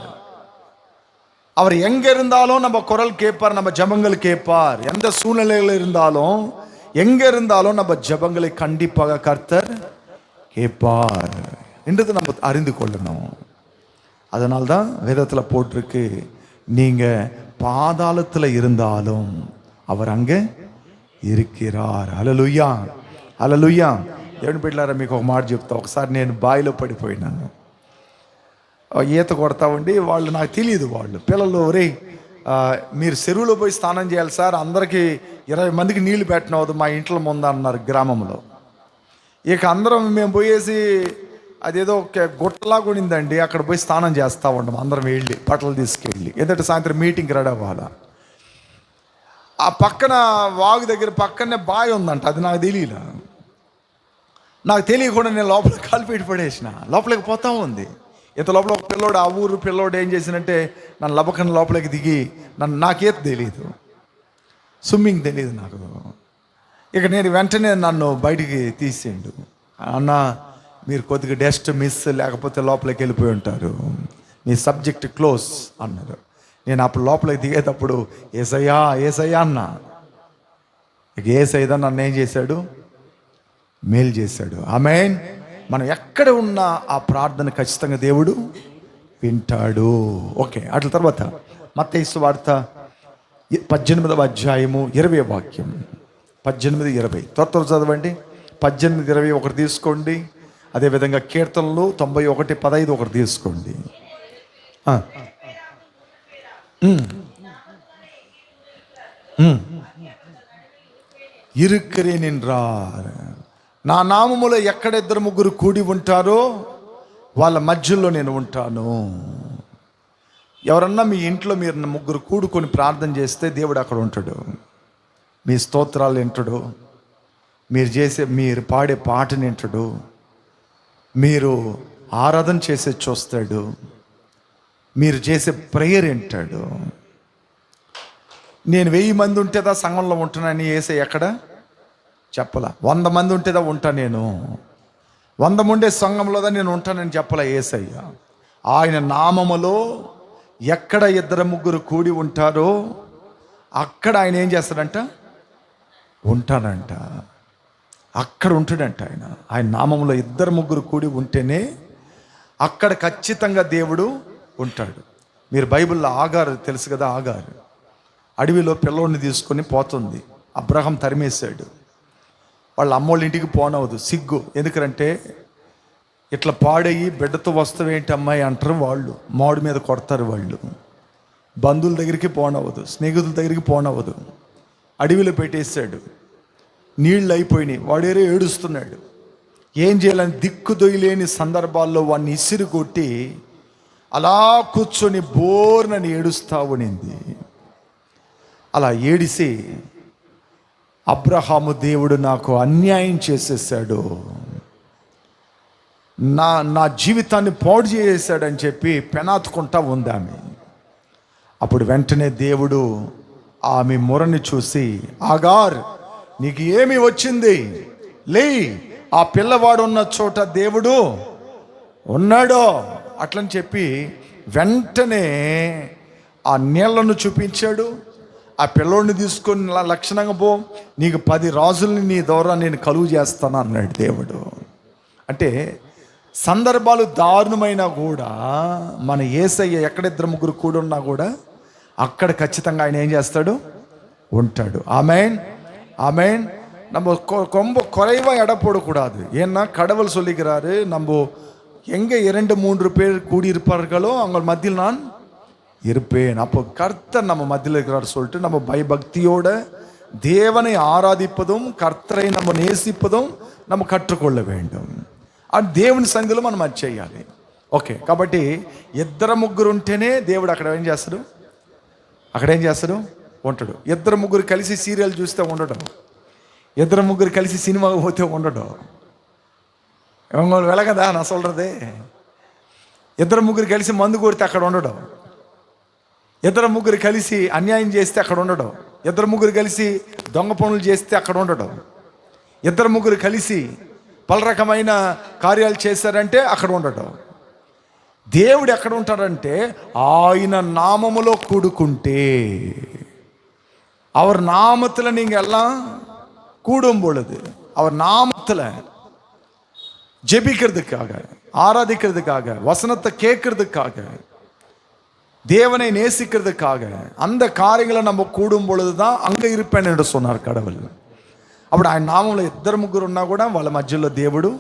அவர் எங்க இருந்தாலும் நம்ம குரல் கேட்பார், நம்ம ஜெபங்கள் கேட்பார். எந்த சூழ்நிலையில் இருந்தாலும் எங்க இருந்தாலும் நம்ம ஜெபங்களை கண்டிப்பாக கர்த்தர் கேட்பார் என்றது நம்ம அறிந்து கொள்ளணும். அதனால்தான் வேதத்தில் போட்டிருக்கு, நீங்க பாதாளத்தில் இருந்தாலும் அவர் அங்க இருக்கிறార్. హల్లెలూయా, హల్లెలూయా. దేవుని బిడ్డలారా, మీకు ఒక మాట చెప్తా. ఒకసారి నేను బావిలో పడిపోయినాను. ఈత కొడతా ఉండి వాళ్ళు, నాకు తెలియదు, వాళ్ళు పిల్లలు, ఒరే మీరు చెరువులో పోయి స్నానం చేయాలి సార్, అందరికీ 20 మందికి నీళ్లు పెట్టనవద్దు మా ఇంట్లో ముందు అన్నారు గ్రామంలో. ఇక అందరం మేము పోయేసి, అదేదో ఒక గుట్టలాగా ఉండిందండి, అక్కడ పోయి స్నానం చేస్తూ ఉంటాం అందరం వెళ్ళి, బట్టలు తీసుకెళ్ళి. ఎందుకంటే సాయంత్రం మీటింగ్కి రెడీ అవ్వాలా. ఆ పక్కన వాగు దగ్గర పక్కనే బావి ఉందంట, అది నాకు తెలియదు. నాకు తెలియకుండా నేను లోపల కాలు పెట్టి పడేసిన, లోపలికి పోతా ఉంది. ఇంత లోపల ఒక పిల్లోడు, ఆ ఊరు పిల్లోడు ఏం చేసినంటే నన్ను లబకన లోపలికి దిగి, నాకేత తెలియదు, స్విమ్మింగ్ తెలియదు నాకు. ఇక నేను వెంటనే నన్ను బయటికి తీసేయండు. అన్న మీరు కొద్దిగా డస్ట్ మిస్, లేకపోతే లోపలికి వెళ్ళిపోయి ఉంటారు, మీ సబ్జెక్ట్ క్లోజ్ అన్నారు. నేను అప్పుడు లోపలికి దిగేటప్పుడు ఏసయ్యా ఏసయ్యా అన్నా. ఇక ఏసయ్యా నన్ను ఏం చేశాడు? మేలు చేశాడు. ఆమేన్. మనం ఎక్కడ ఉన్నా ఆ ప్రార్థన ఖచ్చితంగా దేవుడు వింటాడు. ఓకే, అట్ల తర్వాత మత్తయి సువార్త 18వ అధ్యాయము 20వ వాక్యం. 18-20 త్వర చదవండి. 18-20 ఒకటి తీసుకోండి. అదేవిధంగా కీర్తనలు 91-15 ఒకటి తీసుకోండి. ఇరుక్కరే నిన్రార్, నా నామములో ఎక్కడ 2-3 కూడి ఉంటారో వాళ్ళ మధ్యలో నేను ఉంటాను. ఎవరన్నా మీ ఇంట్లో మీరు 3 కూడుకొని ప్రార్థన చేస్తే దేవుడు అక్కడ ఉంటాడు. మీ స్తోత్రాలు వింటాడు, మీరు పాడే పాటని వింటాడు, మీరు ఆరాధన చేసే చూస్తాడు, మీరు చేసే ప్రేయర్ వింటాడు. నేను 1000 మంది ఉంటేదా సంఘంలో ఉంటున్నాను ఏసై ఎక్కడ చెప్పలా. 100 మంది ఉంటేదా ఉంటా, నేను 100 ఉండే సంఘంలోదా నేను ఉంటానని చెప్పలా ఏసయ్య. ఆయన నామములో ఎక్కడ 2-3 కూడి ఉంటారో అక్కడ ఆయన ఏం చేస్తాడంట, ఉంటాడంట. అక్కడ ఉంటాడంట. ఆయన నామంలో 2-3 కూడి ఉంటేనే అక్కడ ఖచ్చితంగా దేవుడు ఉంటాడు. మీరు బైబిల్లో ఆగారు తెలుసు కదా. ఆగారు అడవిలో పిల్లోడిని తీసుకొని పోతుంది. అబ్రహం తరిమేశాడు. వాళ్ళ అమ్మోళ్ళ ఇంటికి పోనవదు, సిగ్గు. ఎందుకంటే ఇట్లా పాడయ్యి బిడ్డతో వస్తావేంటి అమ్మాయి అంటారు వాళ్ళు. మాడు మీద కొడతారు వాళ్ళు. బంధువుల దగ్గరికి పోనవదు, స్నేహితుల దగ్గరికి పోనవదు. అడవిలో పెట్టేశాడు. నీళ్ళు అయిపోయినాయి. వాడేరో ఏడుస్తున్నాడు. ఏం చేయాలని దిక్కుదొయ్యలేని సందర్భాల్లో వాడిని ఇసిరి కొట్టి అలా కూర్చొని బోర్నని ఏడుస్తా ఉనింది. అలా ఏడిసి అబ్రహాము, దేవుడు నాకు అన్యాయం చేసేసాడు, నా జీవితాన్ని పాడు చేసేసాడని చెప్పి పెనాతుకుంటా ఉంది ఆమె. అప్పుడు వెంటనే దేవుడు ఆమె మొరని చూసి, ఆగార్ నీకు ఏమి వచ్చింది, లే, ఆ పిల్లవాడు ఉన్న చోట దేవుడు ఉన్నాడో అట్లని చెప్పి వెంటనే ఆ నీళ్లను చూపించాడు. ఆ పిల్లోడిని తీసుకొని లక్షణంగా పో, నీకు 10 రాజుల్ని నీ ద్వారా నేను కలుగు చేస్తాను అన్నాడు దేవుడు. అంటే సందర్భాలు దారుణమైనా కూడా మన యేసయ్య ఎక్కడ 2-3 కూడి ఉన్నా కూడా అక్కడ ఖచ్చితంగా ఆయన ఏం చేస్తాడు, ఉంటాడు. ఆమెన్, ஆமேன். நம்ம ரொம்ப குறைவாக எடை போடக்கூடாது. ஏன்னா கடவுள் சொல்லிக்கிறாரு, நம்ம எங்கே 2-3 பேர் கூடியிருப்பார்களோ அவங்க மத்தியில் நான் இருப்பேன். அப்போ கர்த்தர் நம்ம மத்தியில் இருக்கிறார் சொல்லிட்டு நம்ம பயபக்தியோட தேவனை ஆராதிப்பதும் கர்த்தரை நம்ம நேசிப்பதும் நம்ம కట్టుకొల్ల வேண்டும். ఆ దేవుని సన్నిధిలో మనం అది చేయాలి. ఓకే, కాబట్టి 2-3 ఉంటేనే దేవుడు అక్కడ ఏం చేస్తాడు, ఉంటాడు. 2-3 కలిసి సీరియల్ చూస్తే ఉండడం, 2-3 కలిసి సినిమాకి పోతే ఉండడం. వెలగదా నా சொல்றதே. 2-3 కలిసి మందు కొడితే అక్కడ ఉండడం, 2-3 కలిసి అన్యాయం చేస్తే అక్కడ ఉండడం, 2-3 కలిసి దొంగ పనులు చేస్తే అక్కడ ఉండడం, 2-3 కలిసి పలు రకమైన కార్యాలు చేశారంటే అక్కడ ఉండడం. దేవుడు ఎక్కడ ఉంటాడంటే ఆయన నామములో కూడుకుంటే, அவர் நாமத்துல நீங்க எல்லாம் கூடும் பொழுது, அவர் நாமத்துல ஜெபிக்கிறதுக்காக, ஆராதிக்கிறதுக்காக, வசனத்தை கேட்கறதுக்காக, தேவனை நேசிக்கிறதுக்காக, அந்த காரியங்களை நம்ம கூடும் பொழுதுதான் அங்க இருப்பேன் என்று சொன்னார் கடவுள். అప్పుడు ఆయన నామంలో 2-3 ఉన్నా కూడా వాళ్ళ మధ్యలో దేవుడు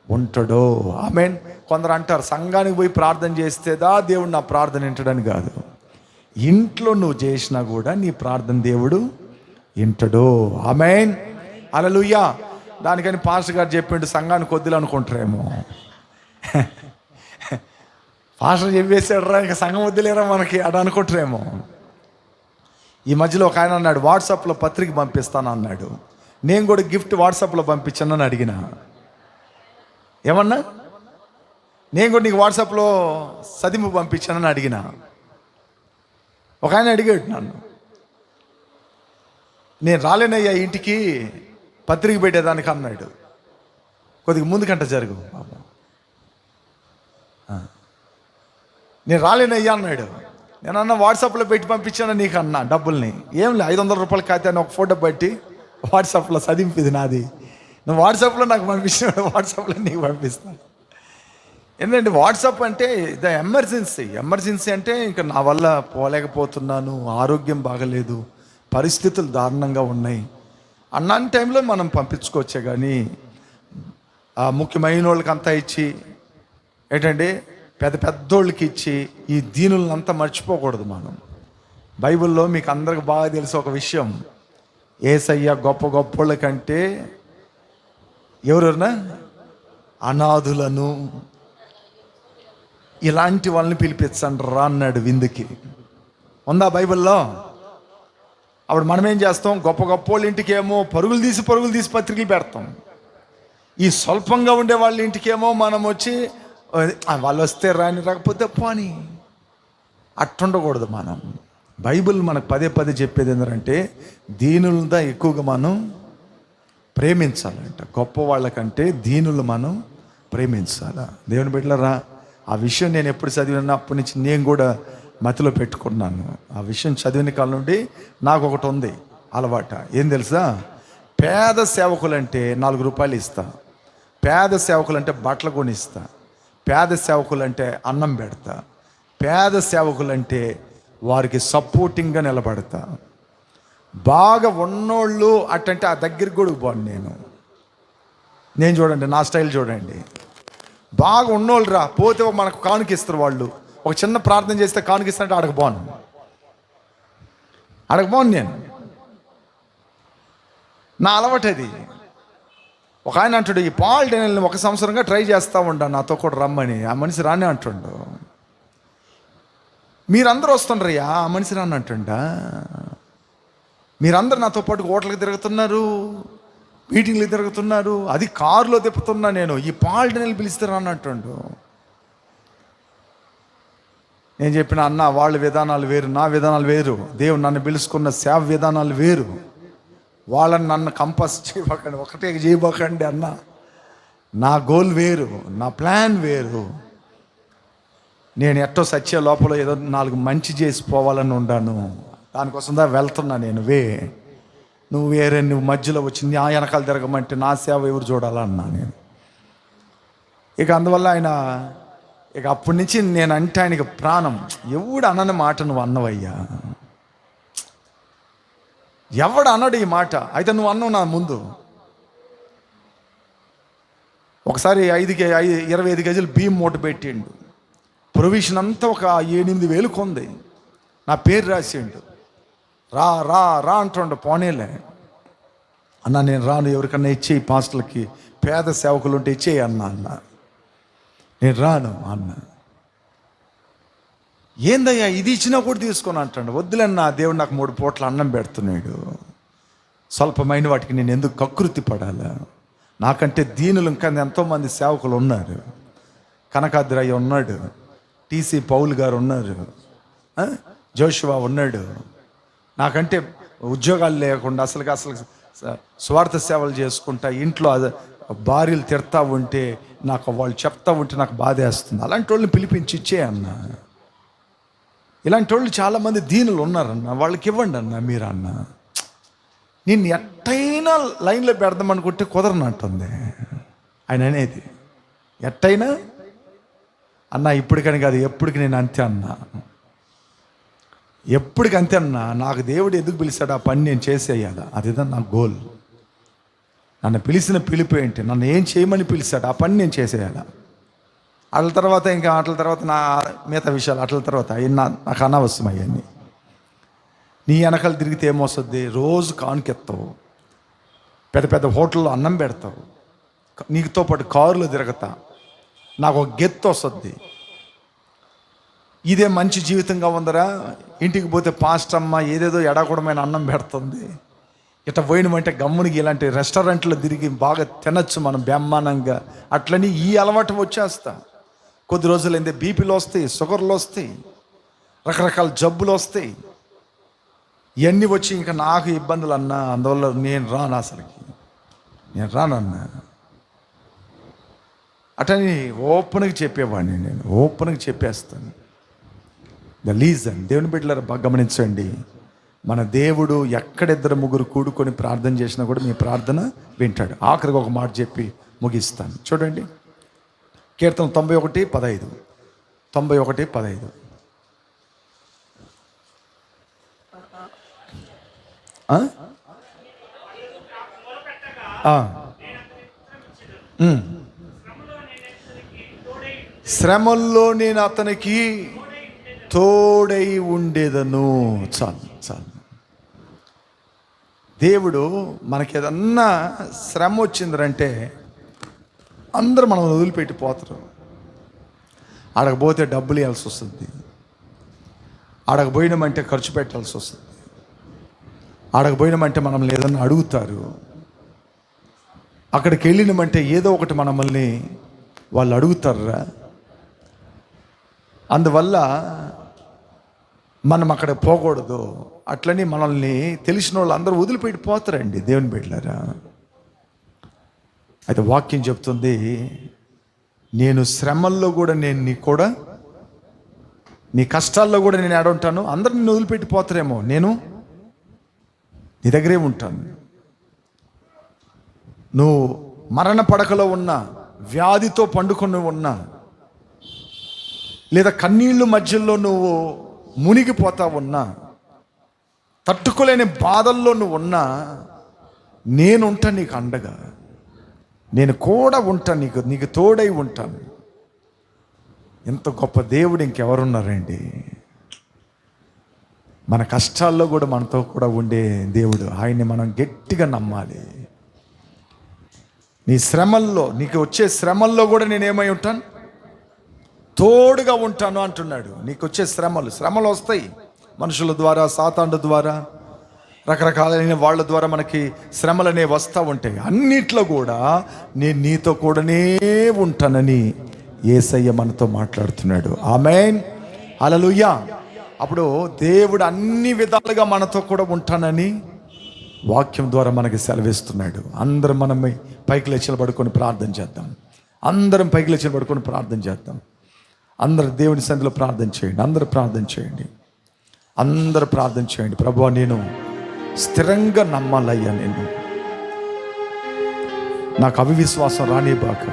ఉంటాడు. ఆమేన్. కొందరు అంటారు సంఘానికి పోయి ప్రార్థన చేస్తేదా దేవుడు నా ప్రార్థన వింటాడని. కాదు, ఇంట్లో నువ్వు చేసినా కూడా నీ ప్రార్థన దేవుడు వింటాడు. ఆమేన్, హల్లెలూయా. దానికని పాస్టర్ గారు చెప్పిండు సంఘానికి వద్దులు అనుకుంటారేమో. పాస్టర్ చెప్పేసాడు రా ఇంకా సంఘం వద్దులేరా మనకి అని అనుకుంటారేమో. ఈ మధ్యలో ఒక ఆయన అన్నాడు వాట్సాప్లో పత్రిక పంపిస్తాను అన్నాడు. నేను కూడా గిఫ్ట్ వాట్సాప్లో పంపించానని అడిగిన. ఏమన్నా, నేను కూడా నీకు వాట్సాప్లో సదింపు పంపించానని అడిగిన. ఒక ఆయన అడిగాడు నన్ను, నేను రాలేనయ్యా ఇంటికి పత్రిక పెట్టేదానికి అన్నాడు. కొద్దిగా ముందుకంట జరుగు బాబు, నేను రాలేనయ్యా అన్నాడు. నేను అన్న వాట్సాప్లో పెట్టి పంపించాను నీకు అన్నా డబ్బుల్ని. ఏం లే, 500 రూపాయలు కాతే అని ఒక ఫోటో పెట్టి వాట్సాప్లో సదింపు ఇది నాది, నువ్వు వాట్సాప్లో నాకు పంపించిన వాట్సాప్లో నీకు పంపిస్తాను. ఏంటంటే వాట్సాప్ అంటే ఎమర్జెన్సీ అంటే ఇంకా నా వల్ల పోలేకపోతున్నాను, ఆరోగ్యం బాగలేదు, పరిస్థితులు దారుణంగా ఉన్నాయి అన్నాని టైంలో మనం పంపించుకోవచ్చే. కానీ ముఖ్యమైన వాళ్ళకి అంతా ఇచ్చి ఏంటంటే పెద్దోళ్ళకి ఇచ్చి ఈ దీనులను అంతా మర్చిపోకూడదు మనం. బైబిల్లో మీకు అందరికి బాగా తెలిసి ఒక విషయం, యేసయ్య గొప్పోళ్ళ కంటే ఎవరన్నా అనాథులను ఇలాంటి వాళ్ళని పిలిపించండి రా అన్నాడు విందుకి. ఉందా బైబిల్లో? అప్పుడు మనం ఏం చేస్తాం, గొప్పోళ్ళ ఇంటికి ఏమో పరుగులు తీసి పత్రికలు పెడతాం. ఈ స్వల్పంగా ఉండే వాళ్ళ ఇంటికేమో మనం వచ్చి వాళ్ళు వస్తే రాని, రాకపోతే పోని. అట్టుండకూడదు మనం. బైబిల్ మనకు పదే చెప్పేది ఏంటంటే దీనులదా ఎక్కువగా మనం ప్రేమించాలంట. గొప్ప వాళ్ళకంటే దీనులు మనం ప్రేమించాలా. దేవుని బిడ్డలారా, ఆ విషయం నేను ఎప్పుడు చదివినా అప్పటి నుంచి నేను కూడా మతిలో పెట్టుకున్నాను. ఆ విషయం చదివిన కాలం నుండి నాకు ఒకటి ఉంది అలవాట. ఏం తెలుసా? పేద సేవకులంటే 4 రూపాయలు ఇస్తా, పేద సేవకులంటే బట్టలు కొనిస్తా, పేద సేవకులంటే అన్నం పెడతా, పేద సేవకులంటే వారికి సపోర్టింగ్గా నిలబడతా. బాగా ఉన్నోళ్ళు అట్టంటే ఆ దగ్గరికి కూడా పోను నేను చూడండి, నా స్టైల్ చూడండి. బాగా ఉన్నోళ్ళు రా పోతే మనకు కానుకిస్తారు వాళ్ళు. ఒక చిన్న ప్రార్థన చేస్తే కానుకిస్తానంటే అడగబోను నేను. నా అలవాటు అది. ఒక ఆయన అంటాడు, ఈ పాల్ డెనియల్ని 1 సంవత్సరంగా ట్రై చేస్తూ ఉంటాను నాతో కూడా రమ్మని. ఆ మనిషి రాని అంటుండు. మీరందరూ వస్తుండ్రయ్యా, ఆ మనిషి రాని అంటుండా. మీరందరూ నాతో పాటు హోటల్కి తిరుగుతున్నారు, మీటింగ్లు తిరుగుతున్నారు, అది కారులో తిప్పుతున్నా నేను. ఈ పాల్ డెనియల్ పిలిస్తే రాని అంటుండు. నేను చెప్పిన అన్న, వాళ్ళ విధానాలు వేరు, నా విధానాలు వేరు. దేవుడు నన్ను పిలుచుకున్న సేవ విధానాలు వేరు. వాళ్ళని నన్ను కంపస్ చేయబోకండి, ఒకటే చేయబోకండి అన్న. నా గోల్ వేరు, నా ప్లాన్ వేరు. నేను ఎట్టో సత్య లోపల ఏదో 4 మంచి చేసి పోవాలని ఉండాను. దానికోసం వెళ్తున్నా నేను. నువ్వు వేరే, నువ్వు మధ్యలో వచ్చింది ఆ వెనకాల తిరగమంటే నా సేవ ఎవరు చూడాలన్నా నేను. ఇక అందువల్ల ఆయన అప్పటి నుంచి నేను అంటే ఆయనకి ప్రాణం. ఎవడు అనని మాట నువ్వు అన్నవయ్యా, ఎవడు అన్నాడు ఈ మాట? అయితే నువ్వు అన్నావు నా ముందు. ఒకసారి 25 గజాలు బియ్యం మూట పెట్టిండు. ప్రొవిషన్ అంతా ఒక 8,000 కొంది. నా పేరు రాసిండు. రా రా రా అంటుండు. పోనేలే అన్న, నేను రాను, ఎవరికన్నా ఇచ్చేయి, పాస్టర్లకి పేద సేవకులు ఉంటే ఇచ్చేయి అన్న. నేను రాను అన్న. ఏందయ్యా ఇది ఇచ్చినా కూడా తీసుకొని అంటాడు. వద్దులన్నా, దేవుడు నాకు 3 పూట్ల అన్నం పెడుతున్నాడు. స్వల్పమైన వాటికి నేను ఎందుకు కకృతి పడాలా? నాకంటే దీనులు ఇంకా ఎంతోమంది సేవకులు ఉన్నారు. కనకాద్రయ్య ఉన్నాడు, టీసీ పౌల్ గారు ఉన్నారు, జోషువా ఉన్నాడు. నాకంటే ఉద్యోగాలు లేకుండా అసలు స్వార్థ సేవలు చేసుకుంటా ఇంట్లో భార్యలు తిడతా ఉంటే నాకు, వాళ్ళు చెప్తా ఉంటే నాకు బాధేస్తుంది. అలాంటి వాళ్ళని పిలిపించి ఇచ్చే అన్న. ఇలాంటి వాళ్ళు చాలామంది దీనులు ఉన్నారన్న, వాళ్ళకి ఇవ్వండి అన్న మీరు అన్న. నేను ఎట్టయినా లైన్లో పెడదామనుకుంటే కుదరనంటుంది ఆయన అనేది. ఎట్టయినా అన్న ఇప్పటికని కాదు, ఎప్పటికి నేను అంతే అన్నా, ఎప్పటికి అంతే అన్నా. నాకు దేవుడు ఎందుకు పిలిచాడు ఆ పని నేను చేసేయాలి, అదేదా నా గోల్. నన్ను పిలిచిన పిలుపు ఏంటి, నన్ను ఏం చేయమని పిలిచాడు ఆ పని నేను చేసేయాలి. అట్ల తర్వాత నా మిగతా విషయాలు అట్ల తర్వాత అవి నాకు అనవసరం. అవన్నీ నీ వెనకాల తిరిగితే ఏమొస్తుంది? రోజు కానుకెత్తావు, పెద్ద హోటల్లో అన్నం పెడతావు, నీకుతో పాటు కారులో తిరగతా, నాకు ఒక గెత్తు వస్తుంది. ఇదే మంచి జీవితంగా ఉందరా? ఇంటికి పోతే పాస్టమ్మ ఏదేదో ఎడాకుడమైన అన్నం పెడుతుంది. ఇట్లా పోయినమంటే గమ్మునికి ఇలాంటి రెస్టారెంట్లో తిరిగి బాగా తినచ్చు మనం బ్రహ్మాండంగా. అట్లని ఈ అలవాటు వచ్చేస్తా. కొద్ది రోజులు అయితే బీపీలు వస్తాయి, షుగర్లు వస్తాయి, రకరకాల జబ్బులు వస్తాయి. ఇవన్నీ వచ్చి ఇంకా నాకు ఇబ్బందులు అన్నా. అందువల్ల నేను రాను, అసలుకి నేను రానన్నా. అటని ఓపెన్గా చెప్పేవాడిని నేను, ఓపెన్గా చెప్పేస్తాను. ద రీజన్, దేవుని బిడ్డలారా బాగా గమనించండి. మన దేవుడు ఎక్కడిద్దరు ముగ్గురు కూడుకొని ప్రార్థన చేసినా కూడా మీ ప్రార్థన వింటాడు. ఆఖరికి ఒక మాట చెప్పి ముగిస్తాను. చూడండి, కీర్తన 91:15. 91:15. శ్రమల్లో నేను అతనికి తోడై ఉండేదను. చాలు చాలు. దేవుడు మనకి ఏదన్నా శ్రమ వచ్చిందంటే అందరూ మనం వదిలిపెట్టి పోతారు. ఆడకపోతే డబ్బులు ఇవ్వాల్సి వస్తుంది, ఆడకపోయినామంటే ఖర్చు పెట్టాల్సి వస్తుంది, ఆడకపోయినామంటే మనల్ని ఏదన్నా అడుగుతారు, అక్కడికి వెళ్ళినామంటే ఏదో ఒకటి మనల్ని వాళ్ళు అడుగుతారా. అందువల్ల మనం అక్కడ పోకూడదు. అట్లని మనల్ని తెలిసిన వాళ్ళు అందరూ వదిలిపెట్టి పోతారండి దేవుని బిడ్డలారా. అయితే వాక్యం చెప్తుంది, నేను శ్రమల్లో కూడా నేను నీ కష్టాల్లో కూడా నేను ఆడుంటాను. అందరూ నిన్ను వదిలిపెట్టి పోతారేమో, నేను నీ దగ్గరే ఉంటాను. నువ్వు మరణ పడకలో ఉన్నా, వ్యాధితో పండుకొని ఉన్నా, లేదా కన్నీళ్ళు మధ్యలో నువ్వు మునిగిపోతా ఉన్నా, తట్టుకోలేని బాధల్లో నువ్వు ఉన్నా, నేను ఉంటాను నీకు అండగా. నేను కూడా ఉంటాను, నీకు తోడై ఉంటాను. ఎంత గొప్ప దేవుడు ఇంకెవరున్నారండి. మన కష్టాల్లో కూడా మనతో కూడా ఉండే దేవుడు. ఆయన్ని మనం గట్టిగా నమ్మాలి. నీ శ్రమల్లో, నీకు వచ్చే శ్రమల్లో కూడా నేనేమై ఉంటాను, తోడుగా ఉంటాను అంటున్నాడు. నీకు వచ్చే శ్రమలు వస్తాయి. మనుషుల ద్వారా, సాతాను ద్వారా, రకరకాలైన వాళ్ళ ద్వారా మనకి శ్రమలనే వస్తూ ఉంటాయి. అన్నిట్లో కూడా నేను నీతో కూడానే ఉంటానని యేసయ్య మనతో మాట్లాడుతున్నాడు. ఆమేన్, హల్లెలూయా. అప్పుడు దేవుడు అన్ని విధాలుగా మనతో కూడా ఉంటానని వాక్యం ద్వారా మనకి సెలవిస్తున్నాడు. అందరం మనం పైకి లేచి పడుకొని ప్రార్థన చేద్దాం. అందరం పైకి లేచి పడుకొని ప్రార్థన చేద్దాం. అందరు దేవుని సన్నిధిలో ప్రార్థన చేయండి. అందరూ ప్రార్థన చేయండి. అందరూ ప్రార్థన చేయండి. ప్రభువా, నేను స్థిరంగా నమ్మాలయ్యా. నేను నాకు అవిశ్వాసం రానిబాక,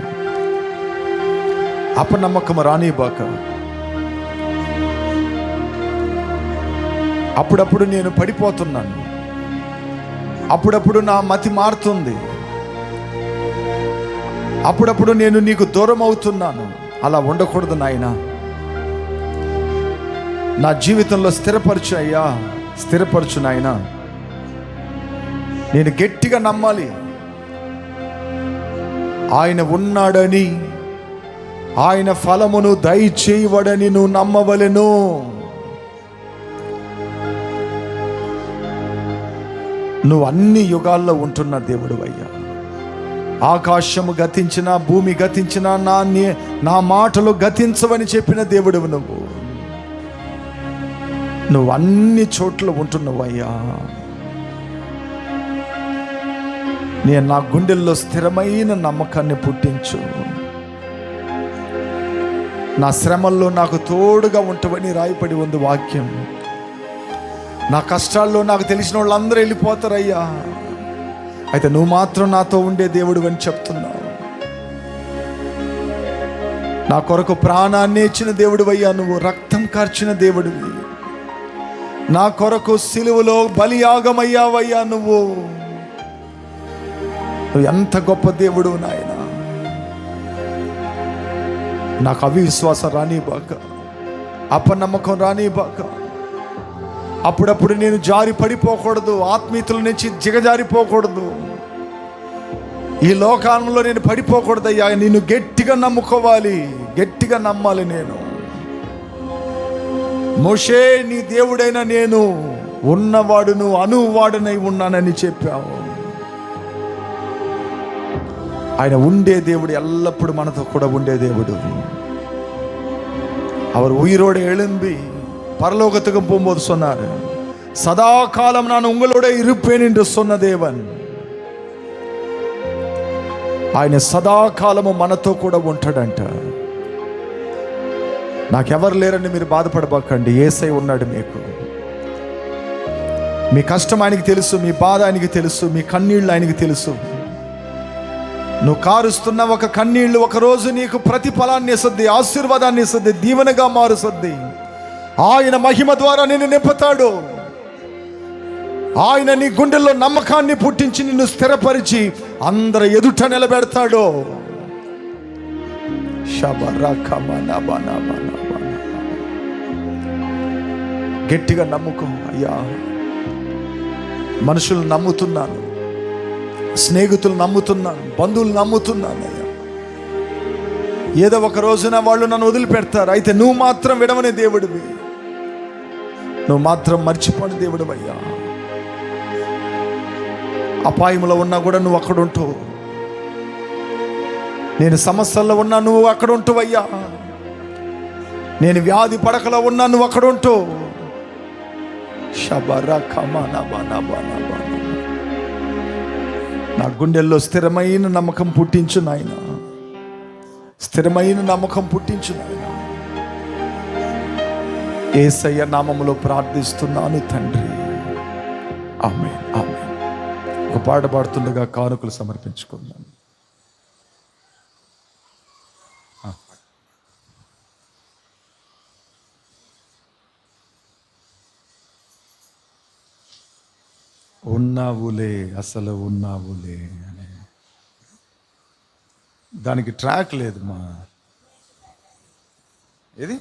అపనమ్మకం రానిబాక. అప్పుడప్పుడు నేను పడిపోతున్నాను, అప్పుడప్పుడు నా మతి మారుతుంది, అప్పుడప్పుడు నేను నీకు దూరం అవుతున్నాను. అలా ఉండకూడదు నాయనా. నా జీవితంలో స్థిరపరచు అయ్యా, స్థిరపరచు నాయనా. నేను గట్టిగా నమ్మాలి. ఆయన ఉన్నాడని, ఆయన ఫలమును దయచేయవడని నువ్వు నమ్మవలెను. నువ్వు అన్ని యుగాల్లో ఉంటున్న దేవుడు అయ్యా. ఆకాశము గతించినా, భూమి గతించినా, నా మాటలు గతించవని చెప్పిన దేవుడు నువ్వు అన్ని చోట్ల ఉంటున్నావు అయ్యా. నేను నా గుండెల్లో స్థిరమైన నమ్మకాన్ని పుట్టించు. నా శ్రమల్లో నాకు తోడుగా ఉంటావని రాయపడి ఉంది వాక్యం. నా కష్టాల్లో నాకు తెలిసిన వాళ్ళందరూ వెళ్ళిపోతారయ్యా, అయితే నువ్వు మాత్రం నాతో ఉండే దేవుడు అని చెప్తున్నావు. నా కొరకు ప్రాణాన్ని ఇచ్చిన దేవుడు అయ్యా. నువ్వు రక్తం కార్చిన దేవుడివి. నా కొరకు సిలువలో బలియాగమయ్యావయ్యా. నువ్వు ఎంత గొప్ప దేవుడు నాయన. నాకు అవిశ్వాసం రానిబాక, అపనమ్మకం రానిబాక. అప్పుడప్పుడు నేను జారి పడిపోకూడదు, ఆత్మీయతల నుంచి జిగజారిపోకూడదు, ఈ లోకంలో నేను పడిపోకూడదు అయ్యా. నిన్ను గట్టిగా నమ్ముకోవాలి, గట్టిగా నమ్మాలి. నేను మోషే, నీ దేవుడైన నేను ఉన్నవాడును, అనువాడునై ఉన్నానని చెప్పావు. ఆయన ఉండే దేవుడు, ఎల్లప్పుడూ మనతో కూడా ఉండే దేవుడు. அவர் உயிரோடு எழும்பி பரலோகத்துக்கு போகும்போது சொன்னார், சதா காலம் நான் உங்களோட இருப்பேன் என்று சொன்ன தேவன் ఆయన సదాకాలము మనతో కూడా ఉంటాడంట. నాకెవరు లేరని మీరు బాధపడబాకండి. యేసయ్య ఉన్నాడు మీకు. మీ కష్టం ఆయనకి తెలుసు, మీ బాధ ఆయనకి తెలుసు, మీ కన్నీళ్ళు ఆయనకి తెలుసు. నువ్వు కారుస్తున్న ఒక కన్నీళ్లు ఒకరోజు నీకు ప్రతిఫలాన్ని ఇస్తుంది, ఆశీర్వాదాన్ని ఇస్తుంది, దీవెనగా మారుస్తుంది. ఆయన మహిమ ద్వారా నిన్ను నింపుతాడు. ఆయన నీ గుండెల్లో నమ్మకాన్ని పుట్టించి నిన్ను స్థిరపరిచి అందరి ఎదుట నిలబెడతాడు. గట్టిగా నమ్ముకో. అయ్యా, మనుషులు నమ్ముతున్నాను, స్నేహితులు నమ్ముతున్నాను, బంధువులు నమ్ముతున్నాను. అయ్యా, ఏదో ఒక రోజున వాళ్ళు నన్ను వదిలిపెడతారు, అయితే నువ్వు మాత్రం విడవని దేవుడివి, నువ్వు మాత్రం మర్చిపోని దేవుడు. అయ్యా, అపాయంలో ఉన్నా కూడా నువ్వు అక్కడ ఉంటావు. నేను సమస్యల్లో ఉన్నా నువ్వు అక్కడ ఉంటావు. అయ్యా, నేను వ్యాధి పడకలో ఉన్నా నువ్వు అక్కడ ఉంటావు. నా గుండెల్లో స్థిరమైన నమ్మకం పుట్టించు నాయన, స్థిరమైన నమ్మకం పుట్టించు నాయన. యేసయ్య నామములో ప్రార్థిస్తున్నాను తండ్రి, ఆమేన్, ఆమేన్. ఒక పాట పాడుతుండగా కానుకలు సమర్పించుకుందాం. ఉన్నావులే, అసలు ఉన్నావులే అని. దానికి ట్రాక్ లేదు మా, ఏది